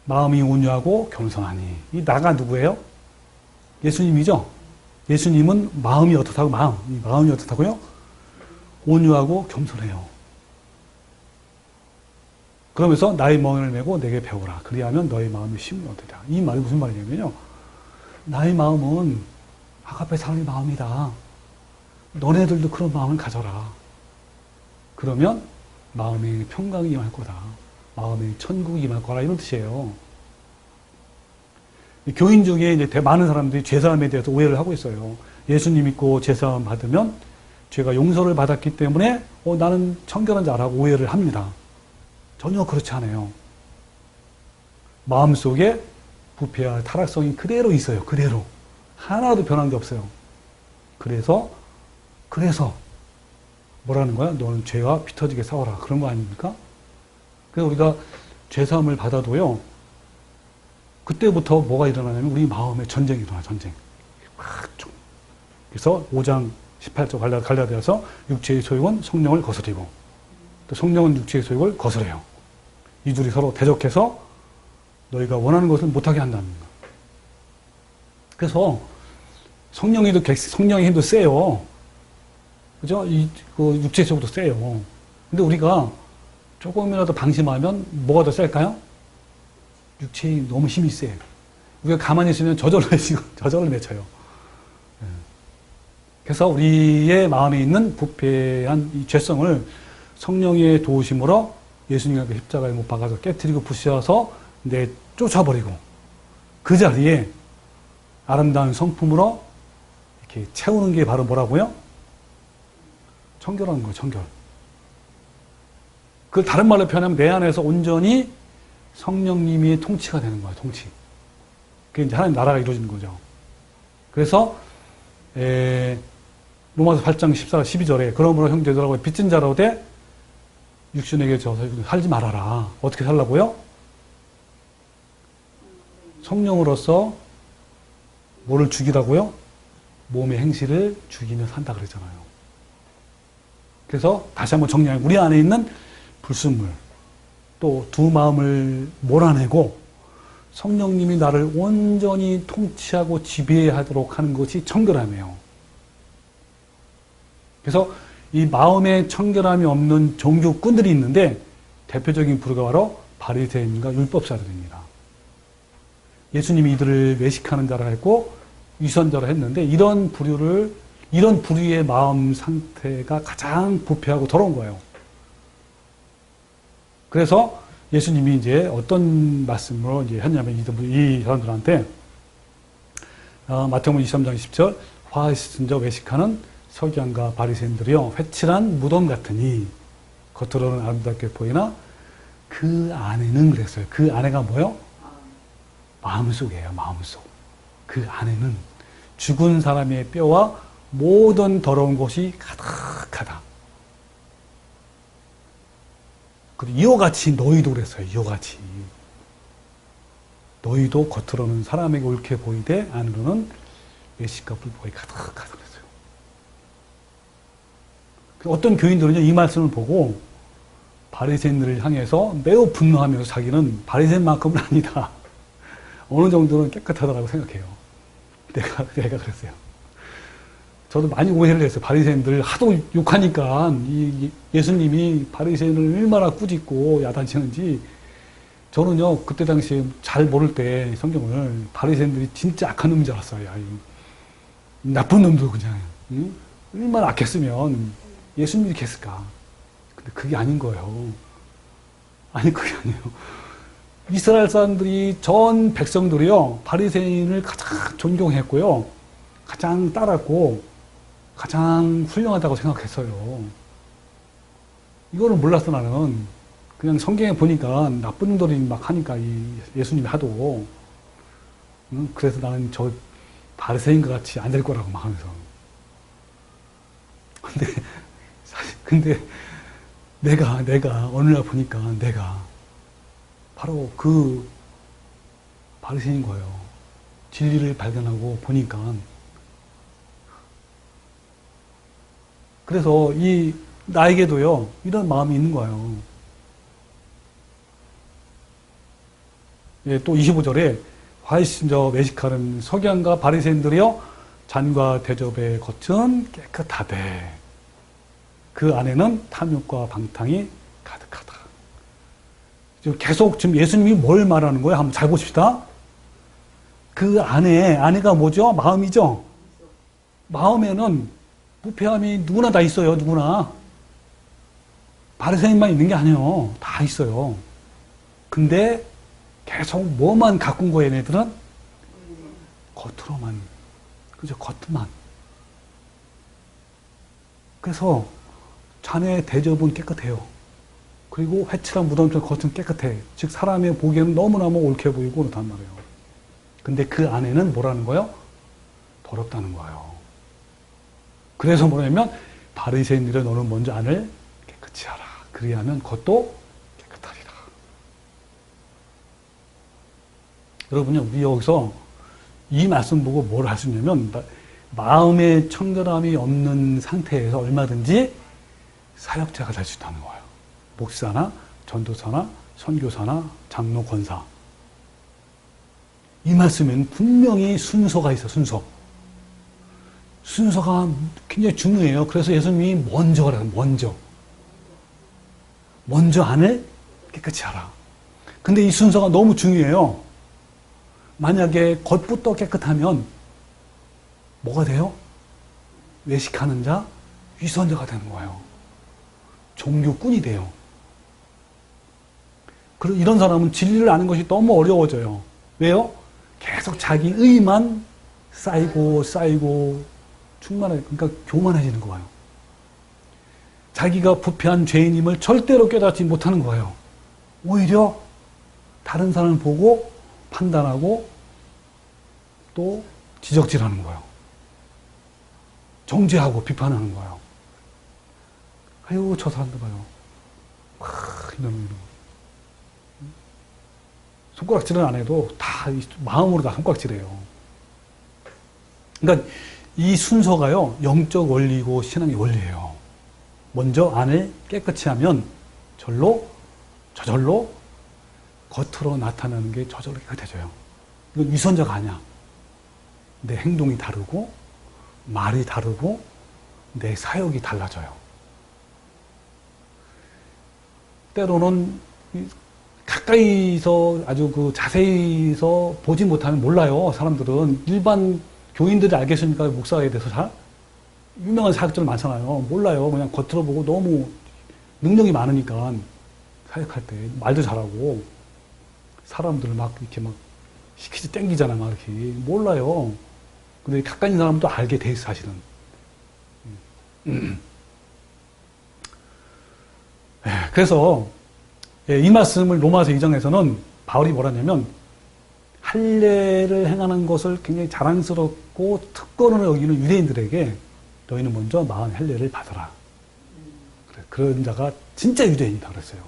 마음이 온유하고 겸손하니. 이 나가 누구예요? 예수님이죠. 예수님은 마음이 어떻다고? 마음이 어떻다고요? 온유하고 겸손해요. 그러면서 나의 멍에를 메고 내게 배우라. 그리하면 너의 마음이 쉼을 얻으리라. 이 말이 무슨 말이냐면요. 나의 마음은 아가페 사랑의 마음이다. 너네들도 그런 마음을 가져라. 그러면 마음에 평강이 임할 거다. 마음에 천국이 임할 거라. 이런 뜻이에요. 교인 중에 이제 많은 사람들이 죄사함에 대해서 오해를 하고 있어요. 예수님 믿고 죄사함 받으면 죄가 용서를 받았기 때문에 나는 청결한 자라고 오해를 합니다. 전혀 그렇지 않아요. 마음속에 부패와 타락성이 그대로 있어요. 그대로. 하나도 변한 게 없어요. 그래서 뭐라는 거야? 너는 죄와 피 터지게 싸워라. 그런 거 아닙니까? 그래서 우리가 죄사함을 받아도요. 그때부터 뭐가 일어나냐면 우리 마음에 전쟁이 일어나. 전쟁. 그래서 5장 18절 갈라디아서 육체의 소욕은 성령을 거스리고 또 성령은 육체의 소욕을 거스려요. 이 둘이 서로 대적해서 너희가 원하는 것을 못하게 한다는 거. 그래서 성령의 힘도 세요. 그죠? 육체의 소욕도 세요. 근데 우리가 조금이라도 방심하면 뭐가 더 셀까요? 육체의 너무 힘이 세요. 우리가 가만히 있으면 저절로 맺혀요. 그래서 우리의 마음에 있는 부패한 이 죄성을 성령의 도우심으로 예수님께 십자가에 못 박아서 깨트리고 부셔서 쫓아버리고 그 자리에 아름다운 성품으로 이렇게 채우는 게 바로 뭐라고요? 청결하는 거예요, 청결. 그 다른 말로 표현하면 내 안에서 온전히 성령님이 통치가 되는 거예요, 통치. 그게 이제 하나님 나라가 이루어지는 거죠. 그래서 로마서 8장 14, 12절에 그러므로 형제들하고 빚진 자로 돼 육신에게 져서 살지 말아라. 어떻게 살라고요? 성령으로서 뭐를 죽이라고요? 몸의 행실을 죽이며 산다 그랬잖아요. 그래서 다시 한번 정리하면 우리 안에 있는 불순물 또 두 마음을 몰아내고 성령님이 나를 온전히 통치하고 지배하도록 하는 것이 청결함이에요. 그래서 이 마음에 청결함이 없는 종교꾼들이 있는데 대표적인 부류가 바로 바리새인과 율법사들입니다. 예수님이 이들을 외식하는 자라 했고 위선자라 했는데 이런 부류의 마음 상태가 가장 부패하고 더러운 거예요. 그래서 예수님이 이제 어떤 말씀으로 이제 했냐면 이 사람들한테 마태복음 23장 10절 화 씻은 자 외식하는 서기관과 바리새인들이요 회칠한 무덤 같으니 겉으로는 아름답게 보이나 그 안에는 그랬어요. 그 안에가 뭐요? 마음속이에요. 마음속. 그 안에는 죽은 사람의 뼈와 모든 더러운 것이 가득하다. 그리고 이와 같이 너희도 그랬어요. 이와 같이. 너희도 겉으로는 사람에게 옳게 보이되 안으로는 외식과 불법이 가득하다 그랬어요. 어떤 교인들은요, 이 말씀을 보고 바리새인들을 향해서 매우 분노하면서 자기는 바리새인만큼은 아니다. 어느 정도는 깨끗하다고 생각해요. 내가 그랬어요. 저도 많이 오해를 했어요. 바리새인들 하도 욕하니까 예수님이 바리새인을 얼마나 꾸짖고 야단치는지 저는요 그때 당시에 잘 모를 때 성경을 바리새인들이 진짜 악한 놈인 줄 알았어요. 나쁜 놈들 그냥 응? 얼마나 악했으면 예수님이 이렇게 했을까. 근데 그게 아닌 거예요. 아니 그게 아니에요. 이스라엘 사람들이 전 백성들이요 바리새인을 가장 존경했고요 가장 따랐고 가장 훌륭하다고 생각했어요. 이거를 몰랐어 나는. 그냥 성경에 보니까 나쁜 놈들이 막 하니까 예수님이 하도 그래서 나는 저 바리새인과 같이 안 될 거라고 막 하면서 근데 내가 어느 날 보니까 내가 바로 그 바리새인인 거예요. 진리를 발견하고 보니까. 그래서 나에게도요, 이런 마음이 있는 거예요. 예, 또 25절에 화이신저 외식하는 서기관과 바리새인들이여 잔과 대접의 겉은 깨끗하되 그 안에는 탐욕과 방탕이 가득하다. 지금 예수님이 뭘 말하는 거예요? 한번 잘 보십시다. 그 안에가 뭐죠? 마음이죠? 마음에는 부패함이 누구나 다 있어요, 누구나. 바리새인만 있는 게 아니에요. 다 있어요. 근데 계속 뭐만 가꾼 거예요, 얘네들은? 겉으로만. 그죠? 겉만. 그래서 자네 대접은 깨끗해요. 그리고 회칠한 무덤처럼 겉은 깨끗해. 즉 사람의 보기에는 너무너무 옳게 보이고 그렇단 말이에요. 근데 그 안에는 뭐라는 거예요? 더럽다는 거예요. 그래서 뭐냐면 바리새인들아 너는 먼저 안을 깨끗이 하라. 그리하면 겉도 깨끗하리라. 여러분요, 우리 여기서 이 말씀 보고 뭘 할 수 있냐면 마음의 청결함이 없는 상태에서 얼마든지 사역자가 될 수 있다는 거예요. 목사나 전도사나 선교사나 장로 권사. 이 말씀에는 분명히 순서가 있어요. 순서가 굉장히 중요해요. 그래서 예수님이 먼저 하라고 먼저 안을 깨끗이 하라. 근데 이 순서가 너무 중요해요. 만약에 겉부터 깨끗하면 뭐가 돼요? 외식하는 자, 위선자가 되는 거예요. 종교꾼이 돼요. 그리고 이런 사람은 진리를 아는 것이 너무 어려워져요. 왜요? 계속 자기 의만 쌓이고 그러니까 교만해지는 거예요. 자기가 부패한 죄인임을 절대로 깨닫지 못하는 거예요. 오히려 다른 사람을 보고 판단하고 또 지적질하는 거예요. 정죄하고 비판하는 거예요. 아이고 저 사람들 봐요. 이런 손가락질은 안 해도 다 마음으로 다 손가락질해요. 그러니까 이 순서가요, 영적 원리고 신앙의 원리예요. 먼저 안을 깨끗이 하면 저절로 겉으로 나타나는 게 저절로 깨끗해져요. 이건 위선자가 아니야. 내 행동이 다르고 말이 다르고 내 사역이 달라져요. 때로는 가까이서 아주 자세히서 보지 못하면 몰라요. 사람들은 일반 교인들이 알겠습니까? 목사에 대해서 잘 유명한 사역들 많잖아요. 몰라요. 그냥 겉으로 보고 너무 능력이 많으니까 사역할 때 말도 잘하고 사람들을 막 이렇게 막 시키지 땡기잖아, 막 이렇게 몰라요. 근데 가까이 있는 사람도 알게 돼 있어, 사실은. 그래서 이 말씀을 로마서 2장에서는 바울이 뭐라 하냐면 할례를 행하는 것을 굉장히 자랑스럽고 특권으로 여기는 유대인들에게 너희는 먼저 마음 할례를 받아라. 그런 자가 진짜 유대인이다 그랬어요.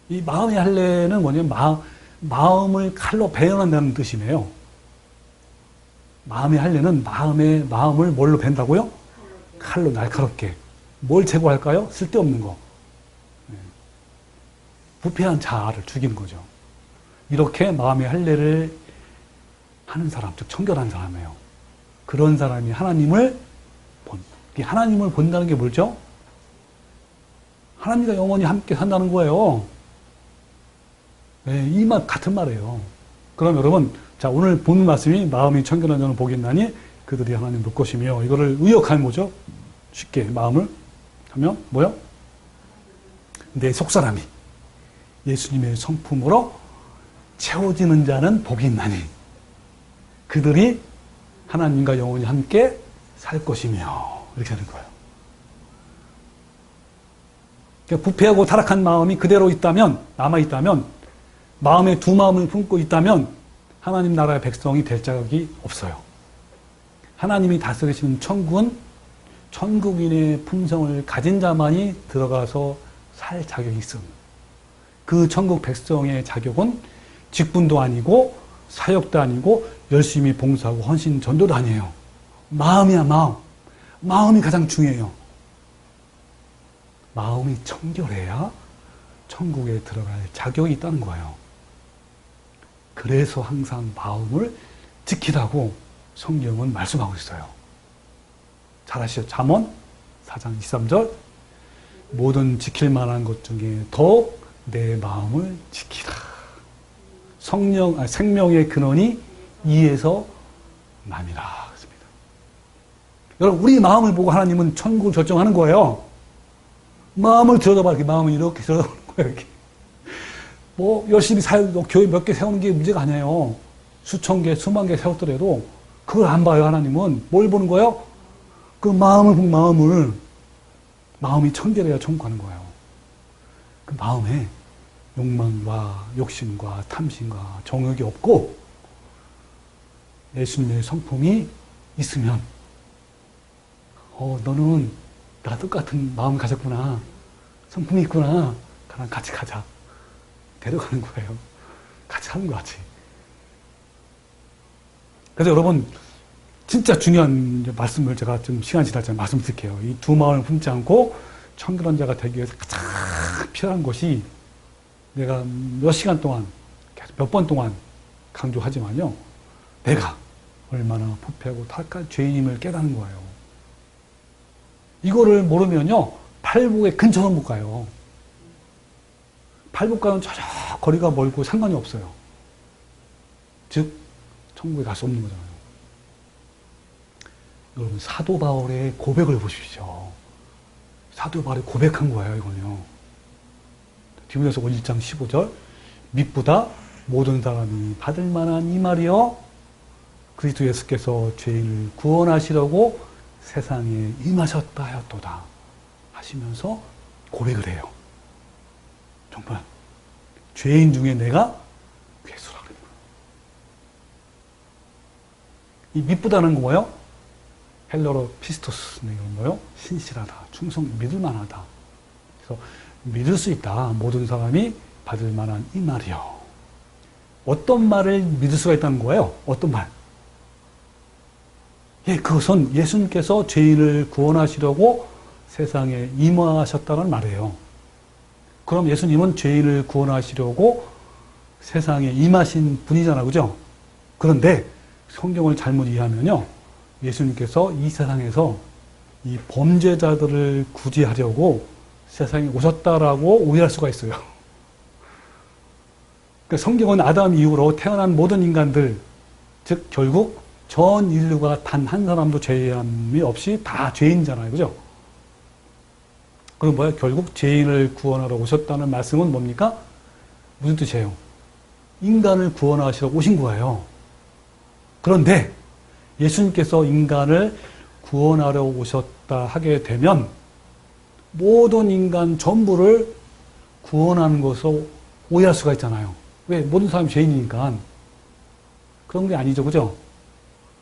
이 마음의 할례는 뭐냐면 마음을 칼로 베어낸다는 뜻이네요. 마음의 할례는 마음을 뭘로 벤다고요? 칼로 날카롭게. 뭘 제거할까요? 쓸데없는 거. 부패한 자아를 죽이는 거죠. 이렇게 마음의 할례를 하는 사람, 즉 청결한 사람이에요. 그런 사람이 하나님을 본다는 게 뭐죠? 하나님과 영원히 함께 산다는 거예요. 이 말 같은 말이에요. 그럼 여러분, 자 오늘 본 말씀이 마음이 청결한 자는 복이 있나니 그들이 하나님 볼 것이며, 이거를 의역하면 뭐죠? 쉽게 마음을 하면 뭐요? 내 속사람이 예수님의 성품으로 채워지는 자는 복이 있나니 그들이 하나님과 영원히 함께 살 것이며, 이렇게 하는 거예요. 그러니까 부패하고 타락한 마음이 그대로 있다면, 남아있다면, 마음에 두 마음을 품고 있다면 하나님 나라의 백성이 될 자격이 없어요. 하나님이 다스리시는 천국은 천국인의 품성을 가진 자만이 들어가서 살 자격이 있습니다. 그 천국 백성의 자격은 직분도 아니고 사역도 아니고 열심히 봉사하고 헌신 전도도 아니에요. 마음이야, 마음. 마음이 가장 중요해요. 마음이 청결해야 천국에 들어갈 자격이 있다는 거예요. 그래서 항상 마음을 지키라고 성경은 말씀하고 있어요. 잘 아시죠? 잠언 4장 23절 모든 지킬 만한 것 중에 더욱 내 마음을 지키라. 생명의 근원이 이에서 남이라. 그렇습니다. 여러분, 우리 마음을 보고 하나님은 천국을 결정하는 거예요. 마음을 들여다봐. 이렇게 마음을 이렇게 들여다보는 거예요. 이렇게. 뭐 열심히 교회 몇 개 세우는 게 문제가 아니에요. 수천 개, 수만 개 세웠더라도 그걸 안 봐요. 하나님은 뭘 보는 거예요? 그 마음을 보고 마음이 천개래야 천국 가는 거예요. 그 마음에 욕망과 욕심과 탐심과 정욕이 없고 예수님의 성품이 있으면 너는 나랑 똑같은 마음을 가졌구나. 성품이 있구나. 나랑 같이 가자. 데려가는 거예요. 같이 하는 거 같이. 그래서 여러분, 진짜 중요한 말씀을 제가 좀 시간 지날 말씀드릴게요. 이 두 마음을 품지 않고 청결한 자가 되기 위해서 가장 필요한 것이 내가 몇 시간 동안, 몇 번 동안 강조하지만요. 내가 얼마나 부패하고 타락한 죄인임을 깨닫는 거예요. 이거를 모르면요. 팔복의 근처는 못 가요. 팔복과는 저저 거리가 멀고 상관이 없어요. 즉 천국에 갈 수 없는 거잖아요. 여러분, 사도 바울의 고백을 보십시오. 사도 바울이 고백한 거예요. 이거는요. 디모데후서 1장 15절 밑보다 모든 사람이 받을 만한 이 말이여 그리스도 예수께서 죄인을 구원하시려고 세상에 임하셨다 하였도다 하시면서 고백을 해요. 정말 죄인 중에 내가 괴수라는 거예요. 이 밑보다는 뭐예요? 헬러로 피스토스는 뭐예요? 신실하다, 충성, 믿을만하다. 그래서 믿을 수 있다. 모든 사람이 받을 만한 이 말이요. 어떤 말을 믿을 수가 있다는 거예요? 어떤 말? 그것은 예수님께서 죄인을 구원하시려고 세상에 임하셨다는 말이에요. 그럼 예수님은 죄인을 구원하시려고 세상에 임하신 분이잖아요. 그죠? 그런데 성경을 잘못 이해하면요. 예수님께서 이 세상에서 이 범죄자들을 구제하려고 세상에 오셨다라고 오해할 수가 있어요. 그러니까 성경은 아담 이후로 태어난 모든 인간들, 즉 결국 전 인류가 단 한 사람도 죄함이 없이 다 죄인이잖아요. 그죠? 그럼 뭐야? 결국 죄인을 구원하러 오셨다는 말씀은 뭡니까? 무슨 뜻이에요? 인간을 구원하시러 오신 거예요. 그런데 예수님께서 인간을 구원하러 오셨다 하게 되면 모든 인간 전부를 구원하는 것을 오해할 수가 있잖아요. 왜? 모든 사람이 죄인이니까. 그런 게 아니죠. 그죠?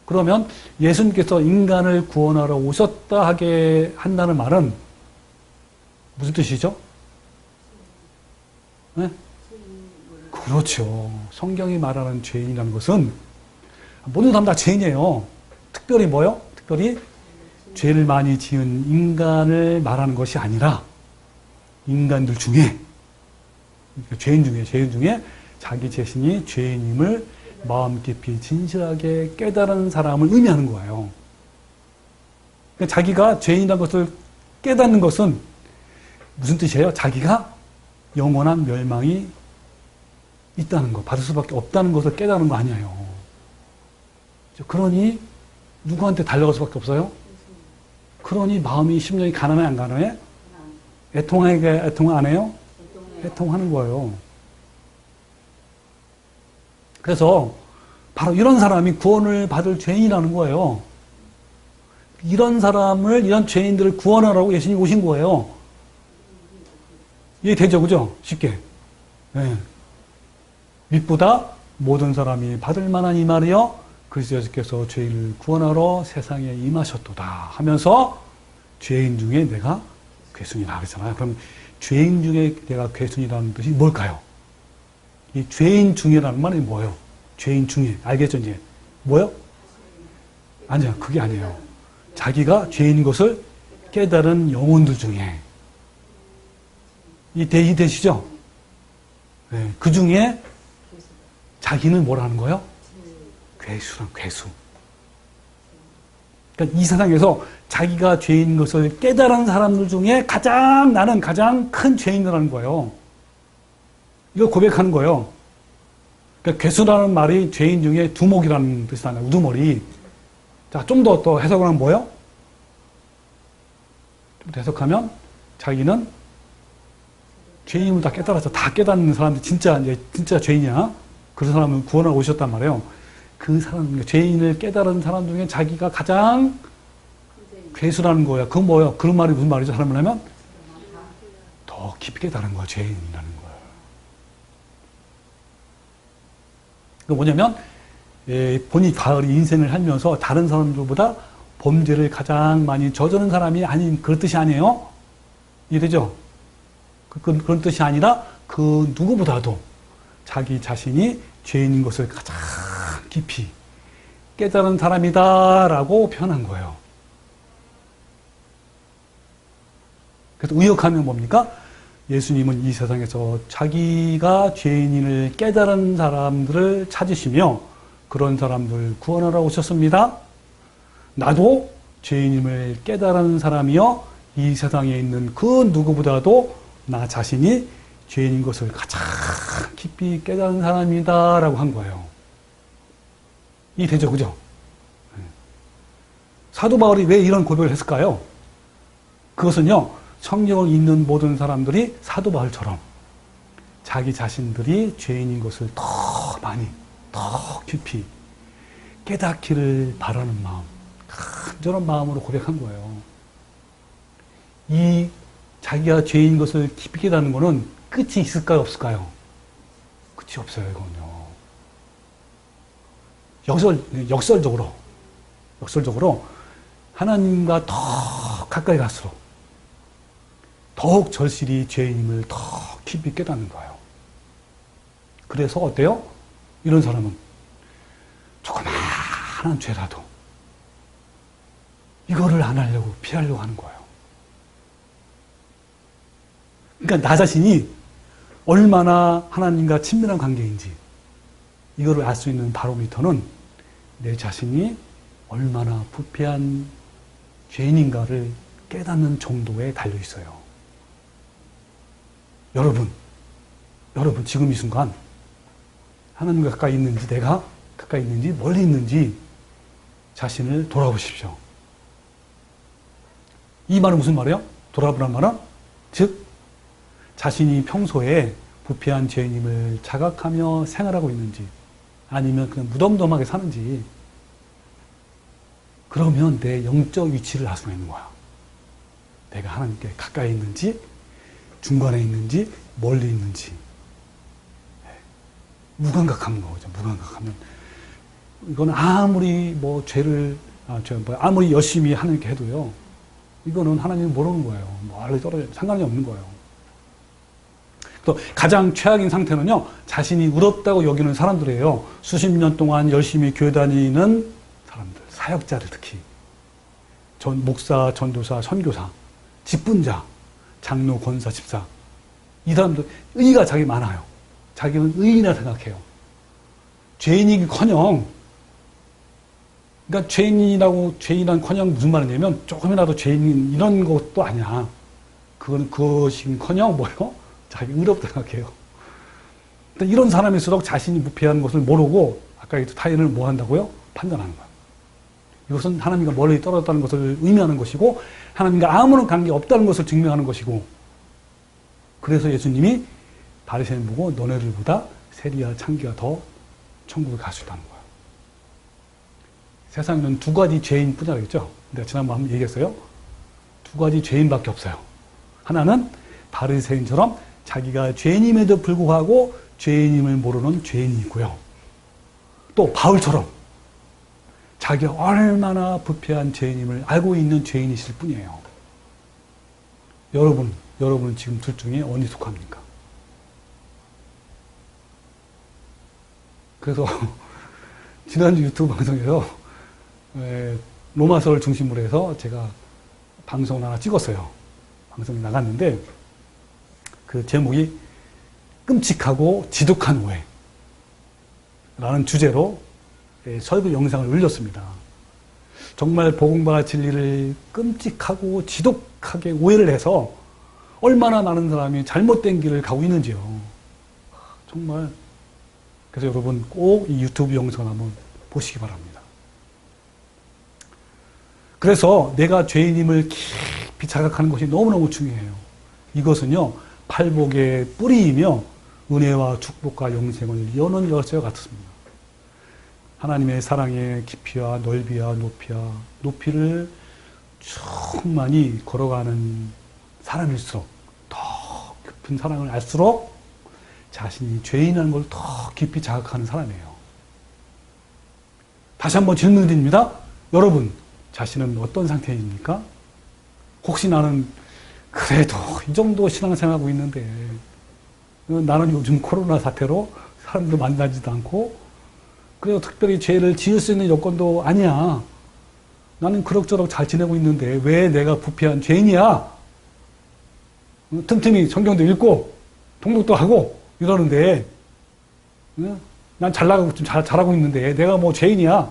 그러면 예수님께서 인간을 구원하러 오셨다 하게 한다는 말은 무슨 뜻이죠? 네? 그렇죠. 성경이 말하는 죄인이라는 것은 모든 사람 다 죄인이에요. 특별히 뭐요? 특별히 죄를 많이 지은 인간을 말하는 것이 아니라 인간들 중에 죄인 중에 자기 자신이 죄인임을 마음 깊이 진실하게 깨달은 사람을 의미하는 거예요. 그러니까 자기가 죄인이라는 것을 깨닫는 것은 무슨 뜻이에요? 자기가 영원한 멸망이 있다는 거, 받을 수밖에 없다는 것을 깨닫는 거 아니에요. 그러니 누구한테 달려갈 수밖에 없어요? 그러니 마음이 심령이 가난해 안 가난해? 애통 안 해요? 애통하는 거예요. 그래서 바로 이런 사람이 구원을 받을 죄인이라는 거예요. 이런 죄인들을 구원하라고 예수님이 오신 거예요. 이해되죠? 그죠? 쉽게. 네. 밑보다 모든 사람이 받을 만한 이 말이요. 그리스도 예수께서 죄인을 구원하러 세상에 임하셨도다 하면서 죄인 중에 내가 괴순이라 그랬잖아요. 그럼 죄인 중에 내가 괴순이라는 뜻이 뭘까요? 이 죄인 중에라는 말이 뭐예요? 죄인 중에. 알겠죠, 이제? 뭐요? 아니요, 그게 아니에요. 자기가 죄인인 것을 깨달은 영혼들 중에. 이해되시죠? 네, 그 중에 자기는 뭐라는 거예요? 괴수란 괴수. 그러니까 이 세상에서 자기가 죄인 것을 깨달은 사람들 중에 나는 가장 큰 죄인이라는 거예요. 이걸 고백하는 거예요. 그러니까 괴수라는 말이 죄인 중에 두목이라는 뜻이잖아요. 우두머리. 자, 좀 더 해석을 하면 뭐예요? 좀 더 해석하면 자기는 죄인을 다 깨달았어. 다 깨닫는 사람들 진짜 죄인이야. 그런 사람을 구원하러 오셨단 말이에요. 그 사람, 죄인을 깨달은 사람 중에 자기가 가장 괴수라는 거야. 그건 뭐예요? 그런 말이 무슨 말이죠? 사람을 하면 더 깊이 깨달은 거야. 죄인이라는 거야. 그 뭐냐면 본인이 가을이 인생을 살면서 다른 사람들보다 범죄를 가장 많이 저지른 사람이 아닌 그런 뜻이 아니에요. 이해되죠? 그런 뜻이 아니라 그 누구보다도 자기 자신이 죄인인 것을 가장 깊이 깨달은 사람이다라고 표현한 거예요. 그래서 의역하면 뭡니까? 예수님은 이 세상에서 자기가 죄인을 깨달은 사람들을 찾으시며 그런 사람들 구원하러 오셨습니다. 나도 죄인임을 깨달은 사람이여 이 세상에 있는 그 누구보다도 나 자신이 죄인인 것을 가장 깊이 깨달은 사람이다 라고 한 거예요. 이해되죠? 그죠? 사도 바울이 왜 이런 고백을 했을까요? 그것은요, 성경을 읽는 모든 사람들이 사도 바울처럼 자기 자신들이 죄인인 것을 더 많이, 더 깊이 깨닫기를 바라는 마음, 간절한 마음으로 고백한 거예요. 이 자기가 죄인 것을 깊이 깨닫는 것은 끝이 있을까요? 없을까요? 끝이 없어요, 이건요. 역설적으로 하나님과 더 가까이 갈수록 더욱 절실히 죄인임을 더 깊이 깨닫는 거예요. 그래서 어때요? 이런 사람은 조그마한 죄라도 이거를 안 하려고 피하려고 하는 거예요. 그러니까 나 자신이 얼마나 하나님과 친밀한 관계인지 이거를 알 수 있는 바로미터는 내 자신이 얼마나 부패한 죄인인가를 깨닫는 정도에 달려 있어요. 여러분 지금 이 순간 하나님과 가까이 있는지 내가 가까이 있는지 멀리 있는지 자신을 돌아보십시오. 이 말은 무슨 말이에요? 돌아보란 말은 즉 자신이 평소에 부패한 죄인임을 자각하며 생활하고 있는지 아니면 그냥 무덤덤하게 사는지 그러면 내 영적 위치를 알 수가 있는 거야. 내가 하나님께 가까이 있는지 중간에 있는지 멀리 있는지 무감각한 거죠. 무감각하면 이건 아무리 뭐 아무리 열심히 하나님께 해도요. 이거는 하나님은 모르는 거예요. 뭐 알이 떨어져 상관이 없는 거예요. 또 가장 최악인 상태는요. 자신이 의롭다고 여기는 사람들이에요. 수십 년 동안 열심히 교회 다니는 사람들, 사역자들 특히 목사, 전도사, 선교사, 직분자, 장로, 권사, 집사 이 사람들 의의가 자기 많아요. 자기는 의인이라 생각해요. 죄인이기커녕 그러니까 죄인이란커녕 무슨 말이냐면 조금이라도 죄인 이런 것도 아니야. 그것이커녕 뭐예요? 자기 의롭다 생각해요. 이런 사람일수록 자신이 부패한 것을 모르고 아까 타인을 뭐 한다고요? 판단하는 거예요. 이것은 하나님과 멀리 떨어졌다는 것을 의미하는 것이고 하나님과 아무런 관계 없다는 것을 증명하는 것이고 그래서 예수님이 바리새인 보고 너네들보다 세리와 창기가 더 천국에 갈 수 있다는 거예요. 세상에는 두 가지 죄인뿐이라 그랬죠. 내가 지난번에 한번 얘기했어요. 두 가지 죄인밖에 없어요. 하나는 바리새인처럼 자기가 죄인임에도 불구하고 죄인임을 모르는 죄인이 있고요. 또 바울처럼 자기가 얼마나 부패한 죄인임을 알고 있는 죄인이실 뿐이에요. 여러분은 지금 둘 중에 어디 속합니까? 그래서 지난주 유튜브 방송에서 로마서를 중심으로 해서 제가 방송을 하나 찍었어요. 방송이 나갔는데 그 제목이 끔찍하고 지독한 오해 라는 주제로 설교 영상을 올렸습니다. 정말 복음과 진리를 끔찍하고 지독하게 오해를 해서 얼마나 많은 사람이 잘못된 길을 가고 있는지요. 정말. 그래서 여러분 꼭 이 유튜브 영상 한번 보시기 바랍니다. 그래서 내가 죄인임을 깊이 자각하는 것이 너무너무 중요해요. 이것은요, 팔복의 뿌리이며 은혜와 축복과 영생을 여는 열쇠와 같습니다. 하나님의 사랑의 깊이와 넓이와 높이를 충만히 걸어가는 사람일수록 더 깊은 사랑을 알수록 자신이 죄인이라는 걸 더 깊이 자각하는 사람이에요. 다시 한번 질문드립니다. 여러분, 자신은 어떤 상태입니까? 혹시 나는 그래도 이 정도 신앙생활하고 있는데 나는 요즘 코로나 사태로 사람도 만나지도 않고 그래도 특별히 죄를 지을 수 있는 여건도 아니야. 나는 그럭저럭 잘 지내고 있는데 왜 내가 부패한 죄인이야? 틈틈이 성경도 읽고 통독도 하고 이러는데 난 잘 나가고 좀 잘하고 있는데 내가 뭐 죄인이야?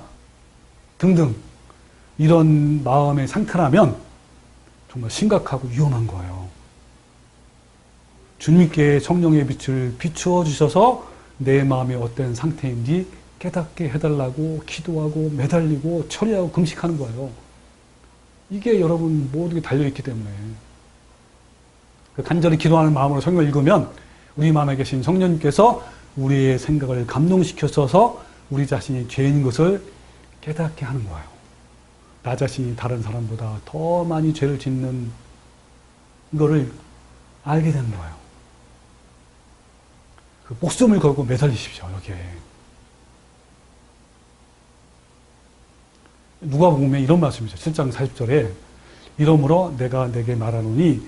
등등 이런 마음의 상태라면 정말 심각하고 위험한 거예요. 주님께 성령의 빛을 비추어 주셔서 내 마음이 어떤 상태인지 깨닫게 해달라고 기도하고 매달리고 처리하고 금식하는 거예요. 이게 여러분 모두에 달려있기 때문에 간절히 기도하는 마음으로 성경을 읽으면 우리 마음에 계신 성령님께서 우리의 생각을 감동시켜서 우리 자신이 죄인인 것을 깨닫게 하는 거예요. 나 자신이 다른 사람보다 더 많이 죄를 짓는 거를 알게 되는 거예요. 그 목숨을 걸고 매달리십시오. 여기에. 누가복음에 이런 말씀이죠. 7장 40절에 이러므로 내가 내게 말하노니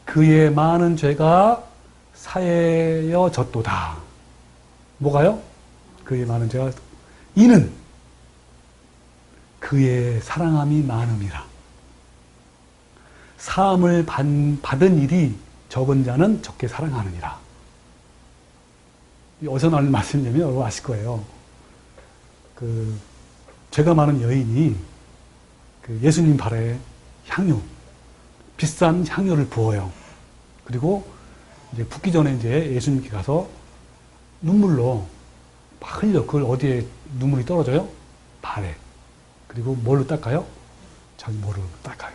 그의 많은 죄가 사해여졌도다. 뭐가요? 그의 많은 죄가 이는 그의 사랑함이 많음이라. 사함을 받은 일이 적은 자는 적게 사랑하느니라. 어디서 나오는 말씀이냐면 여러분 아실 거예요. 죄가 많은 여인이 예수님 발에 향유, 비싼 향유를 부어요. 그리고 이제 붓기 전에 이제 예수님께 가서 눈물로 막 흘려. 그걸 어디에 눈물이 떨어져요? 발에. 그리고 뭘로 닦아요? 자기 머리로 닦아요.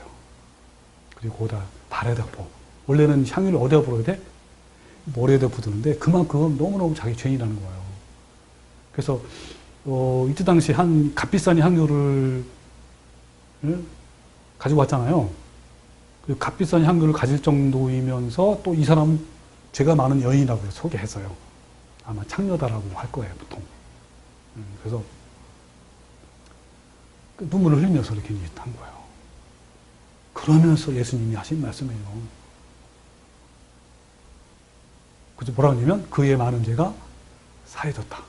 그리고 거기다 발에다 부어. 원래는 향유를 어디다 부어야 돼? 머리에다 부드는데 그만큼 너무너무 자기 죄인이라는 거예요. 그래서 이때 당시 한 값비싼 향유를 가지고 왔잖아요. 그 값비싼 향유를 가질 정도이면서 또 이 사람은 죄가 많은 여인이라고 소개했어요. 아마 창녀다라고 할 거예요, 보통. 그래서 그 눈물을 흘리면서 이렇게 한 거예요. 그러면서 예수님이 하신 말씀이에요. 그래서 뭐라고 하냐면 그의 많은 죄가 사해졌다.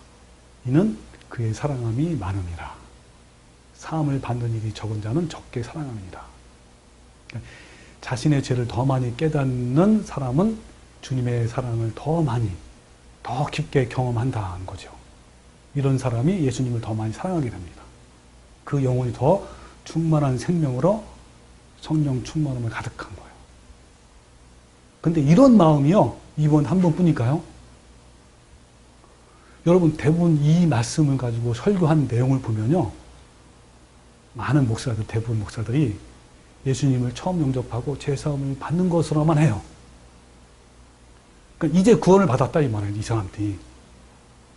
이는 그의 사랑함이 많음이라. 사함을 받는 일이 적은 자는 적게 사랑함이라. 자신의 죄를 더 많이 깨닫는 사람은 주님의 사랑을 더 많이, 더 깊게 경험한다는 거죠. 이런 사람이 예수님을 더 많이 사랑하게 됩니다. 그 영혼이 더 충만한 생명으로 성령 충만함을 가득한 거예요. 근데 이런 마음이요, 이번 한 번뿐일까요? 여러분 대부분 이 말씀을 가지고 설교한 내용을 보면요, 많은 목사들, 대부분 목사들이 예수님을 처음 영접하고 죄사함을 받는 것으로만 해요. 그러니까 이제 구원을 받았다 이 말이에요. 이 사람들이.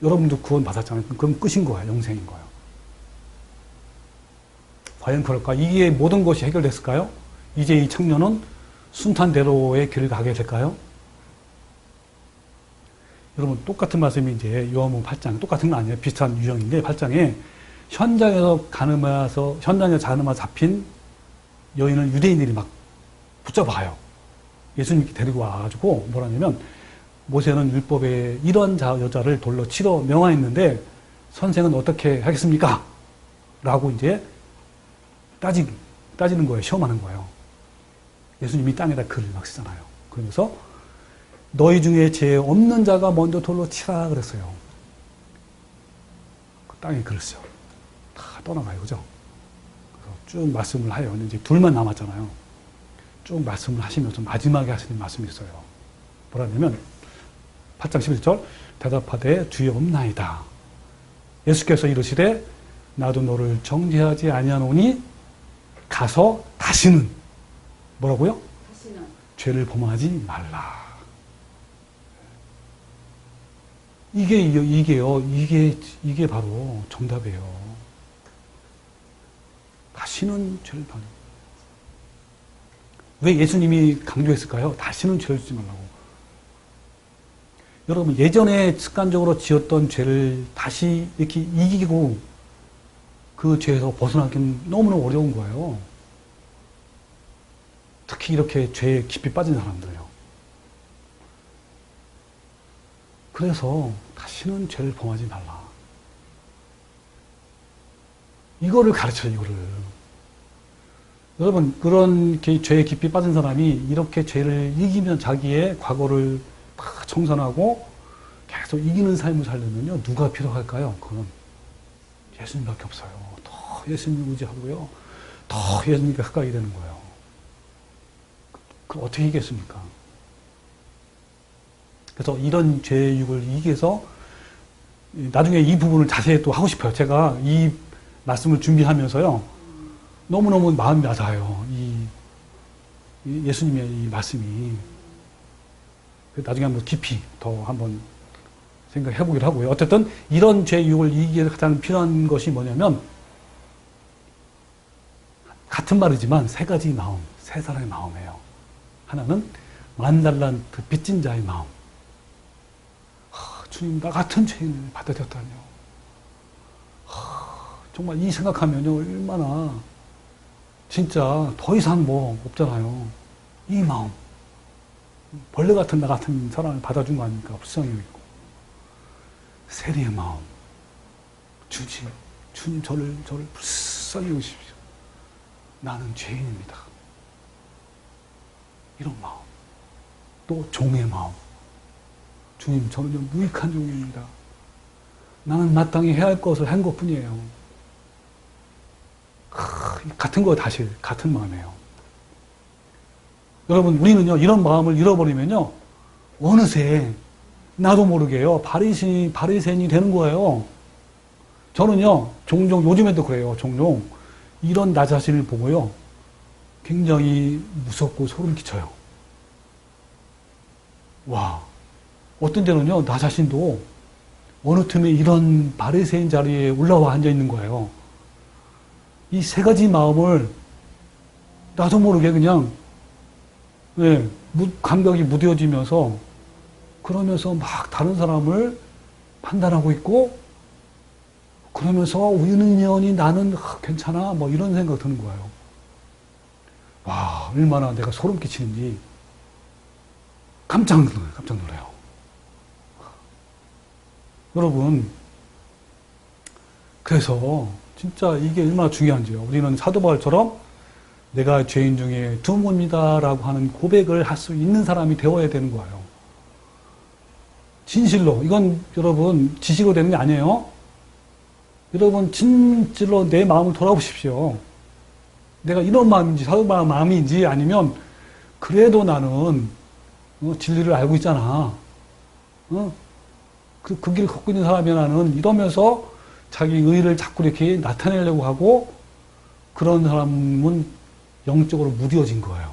여러분도 구원 받았잖아요. 그럼 끝인 거예요. 영생인 거예요. 과연 그럴까? 이게 모든 것이 해결됐을까요? 이제 이 청년은 순탄대로의 길을 가게 될까요? 여러분 똑같은 말씀이 이제 요한복음 8장, 똑같은 건 아니에요. 비슷한 유형인데 8장에 현장에서 가늠해서 잡힌 여인을 유대인들이 막 붙잡아요. 예수님께 데리고 와가지고 뭐라냐면 모세는 율법에 이런 여자를 돌로 치러 명하였는데 선생은 어떻게 하겠습니까? 라고 이제 따지는 거예요. 시험하는 거예요. 예수님이 땅에다 글을 막 쓰잖아요. 그러면서 너희 중에 죄 없는 자가 먼저 돌로 치라 그랬어요. 그 땅에 글을 써요. 다 떠나가요. 그죠? 그래서 쭉 말씀을 해요. 이제 둘만 남았잖아요. 쭉 말씀을 하시면서 마지막에 하시는 말씀이 있어요. 뭐라냐면 8장 11절 대답하되 주여 없나이다. 예수께서 이르시되 나도 너를 정죄하지 아니하노니 가서 다시는 뭐라고요? 다시는 죄를 범하지 말라. 이게 바로 정답이에요. 다시는 죄를 범하지. 왜 예수님이 강조했을까요? 다시는 죄를 짓지 말라고. 여러분, 예전에 습관적으로 지었던 죄를 다시 이렇게 이기고 그 죄에서 벗어나기는 너무너무 어려운 거예요. 특히 이렇게 죄에 깊이 빠진 사람들요. 그래서 다시는 죄를 범하지 말라. 이거를 가르쳐요, 이거를. 여러분, 그런 죄에 깊이 빠진 사람이 이렇게 죄를 이기면 자기의 과거를 다 청산하고 계속 이기는 삶을 살려면요, 누가 필요할까요? 그건 예수님밖에 없어요. 더 예수님 의지하고요, 더 예수님께 가까이 되는 거예요. 그럼 어떻게 이기겠습니까? 그래서 이런 죄의 육을 이겨서 나중에 이 부분을 자세히 또 하고 싶어요. 제가 이 말씀을 준비하면서요, 너무너무 마음이 아파요. 이 예수님의 이 말씀이. 나중에 한번 깊이 더 한번 생각해 보기로 하고요. 어쨌든 이런 죄의 육을 이기기 위해서 가장 필요한 것이 뭐냐면, 같은 말이지만 세 가지 마음, 세 사람의 마음이에요. 하나는 만달란트 빚진 자의 마음. 주님, 나 같은 죄인을 받아들였다뇨. 정말 이 생각하면요, 얼마나 진짜 더 이상 뭐 없잖아요. 이 마음. 벌레 같은 나 같은 사람을 받아준 거 아닙니까? 불쌍히 있고. 세리의 마음. 주님 저를 불쌍히 여기십시오. 나는 죄인입니다. 이런 마음. 또 종의 마음. 주님, 저는 무익한 종입니다. 나는 마땅히 해야 할 것을 한 것뿐이에요. 같은 거 다시 같은 마음이에요. 여러분, 우리는요, 이런 마음을 잃어버리면요, 어느새 나도 모르게요, 바리새인이 되는 거예요. 저는요, 종종, 요즘에도 그래요, 종종. 이런 나 자신을 보고요, 굉장히 무섭고 소름 끼쳐요. 와, 어떤 때는요, 나 자신도 어느 틈에 이런 바리새인 자리에 올라와 앉아 있는 거예요. 이 세 가지 마음을 나도 모르게 그냥, 감각이 무뎌지면서, 그러면서 막 다른 사람을 판단하고 있고, 그러면서 우연히 나는 괜찮아, 뭐 이런 생각 드는 거예요. 와, 얼마나 내가 소름 끼치는지 깜짝 놀라요. 여러분, 그래서 진짜 이게 얼마나 중요한지요. 우리는 사도 바울처럼 내가 죄인 중에 두목입니다라고 하는 고백을 할 수 있는 사람이 되어야 되는 거예요. 진실로. 이건 여러분 지식으로 되는 게 아니에요. 여러분 진실로 내 마음을 돌아보십시오. 내가 이런 마음인지 사도 바울 마음인지, 아니면 그래도 나는 진리를 알고 있잖아. 그 길을 걷고 있는 사람이 나는, 이러면서 자기 의의를 자꾸 이렇게 나타내려고 하고, 그런 사람은 영적으로 무뎌진 거예요.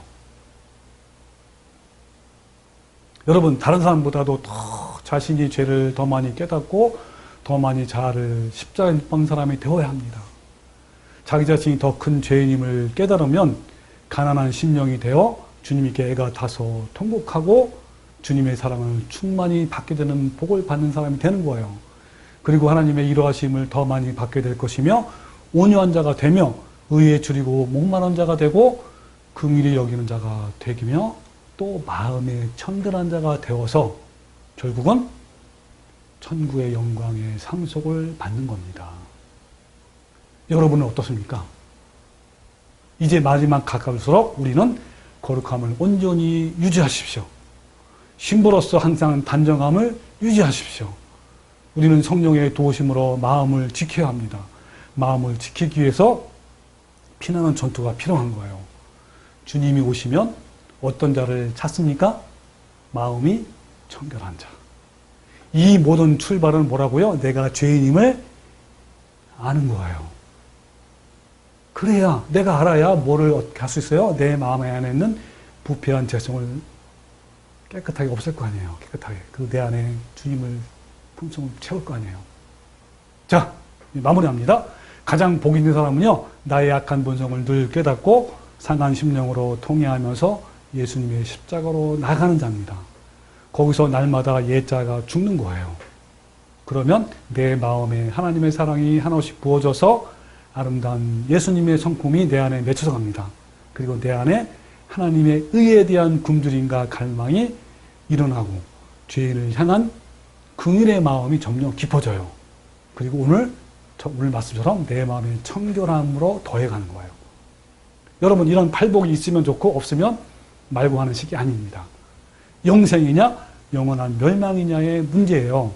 여러분, 다른 사람보다도 더 자신이 죄를 더 많이 깨닫고 더 많이 자아를 십자가에 못 박는 사람이 되어야 합니다. 자기 자신이 더 큰 죄인임을 깨달으면 가난한 심령이 되어 주님께 애가 타서 통곡하고 주님의 사랑을 충만히 받게 되는 복을 받는 사람이 되는 거예요. 그리고 하나님의 이로하심을 더 많이 받게 될 것이며, 온유한 자가 되며 의에 줄이고 목마른 자가 되고 긍휼히 여기는 자가 되며, 또 마음에 천근한 자가 되어서 결국은 천국의 영광의 상속을 받는 겁니다. 여러분은 어떻습니까? 이제 마지막 가까울수록 우리는 거룩함을 온전히 유지하십시오. 신부로서 항상 단정함을 유지하십시오. 우리는 성령의 도우심으로 마음을 지켜야 합니다. 마음을 지키기 위해서 피나는 전투가 필요한 거예요. 주님이 오시면 어떤 자를 찾습니까? 마음이 청결한 자. 이 모든 출발은 뭐라고요? 내가 죄인임을 아는 거예요. 그래야, 내가 알아야 뭐를 어떻게 할 수 있어요? 내 마음 안에 있는 부패한 죄성을 깨끗하게 없앨 거 아니에요. 깨끗하게. 그 내 안에 주님을 품성을 채울 거 아니에요. 자, 마무리합니다. 가장 복 있는 사람은요, 나의 약한 본성을 늘 깨닫고 상한 심령으로 통회하면서 예수님의 십자가로 나가는 자입니다. 거기서 날마다 옛자가 죽는 거예요. 그러면 내 마음에 하나님의 사랑이 하나씩 부어져서 아름다운 예수님의 성품이 내 안에 맺혀서 갑니다. 그리고 내 안에 하나님의 의에 대한 굶주림과 갈망이 일어나고 죄인을 향한 긍휼의 마음이 점점 깊어져요. 그리고 오늘 말씀처럼 내 마음의 청결함으로 더해가는 거예요. 여러분, 이런 팔복이 있으면 좋고 없으면 말고 하는 식이 아닙니다. 영생이냐 영원한 멸망이냐의 문제예요.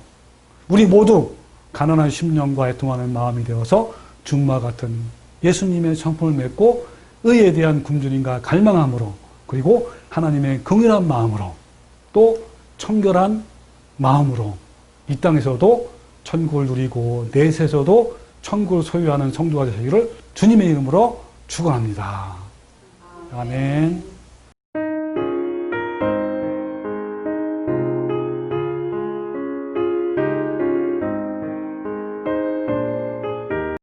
우리 모두 가난한 심령과 애통하는 마음이 되어서 중마 같은 예수님의 성품을 맺고 의에 대한 굶주림과 갈망함으로, 그리고 하나님의 긍휼한 마음으로, 또 청결한 마음으로 이 땅에서도 천국을 누리고 내세에서도 천국을 소유하는 성도가 되시기를 주님의 이름으로 축원합니다. 아멘.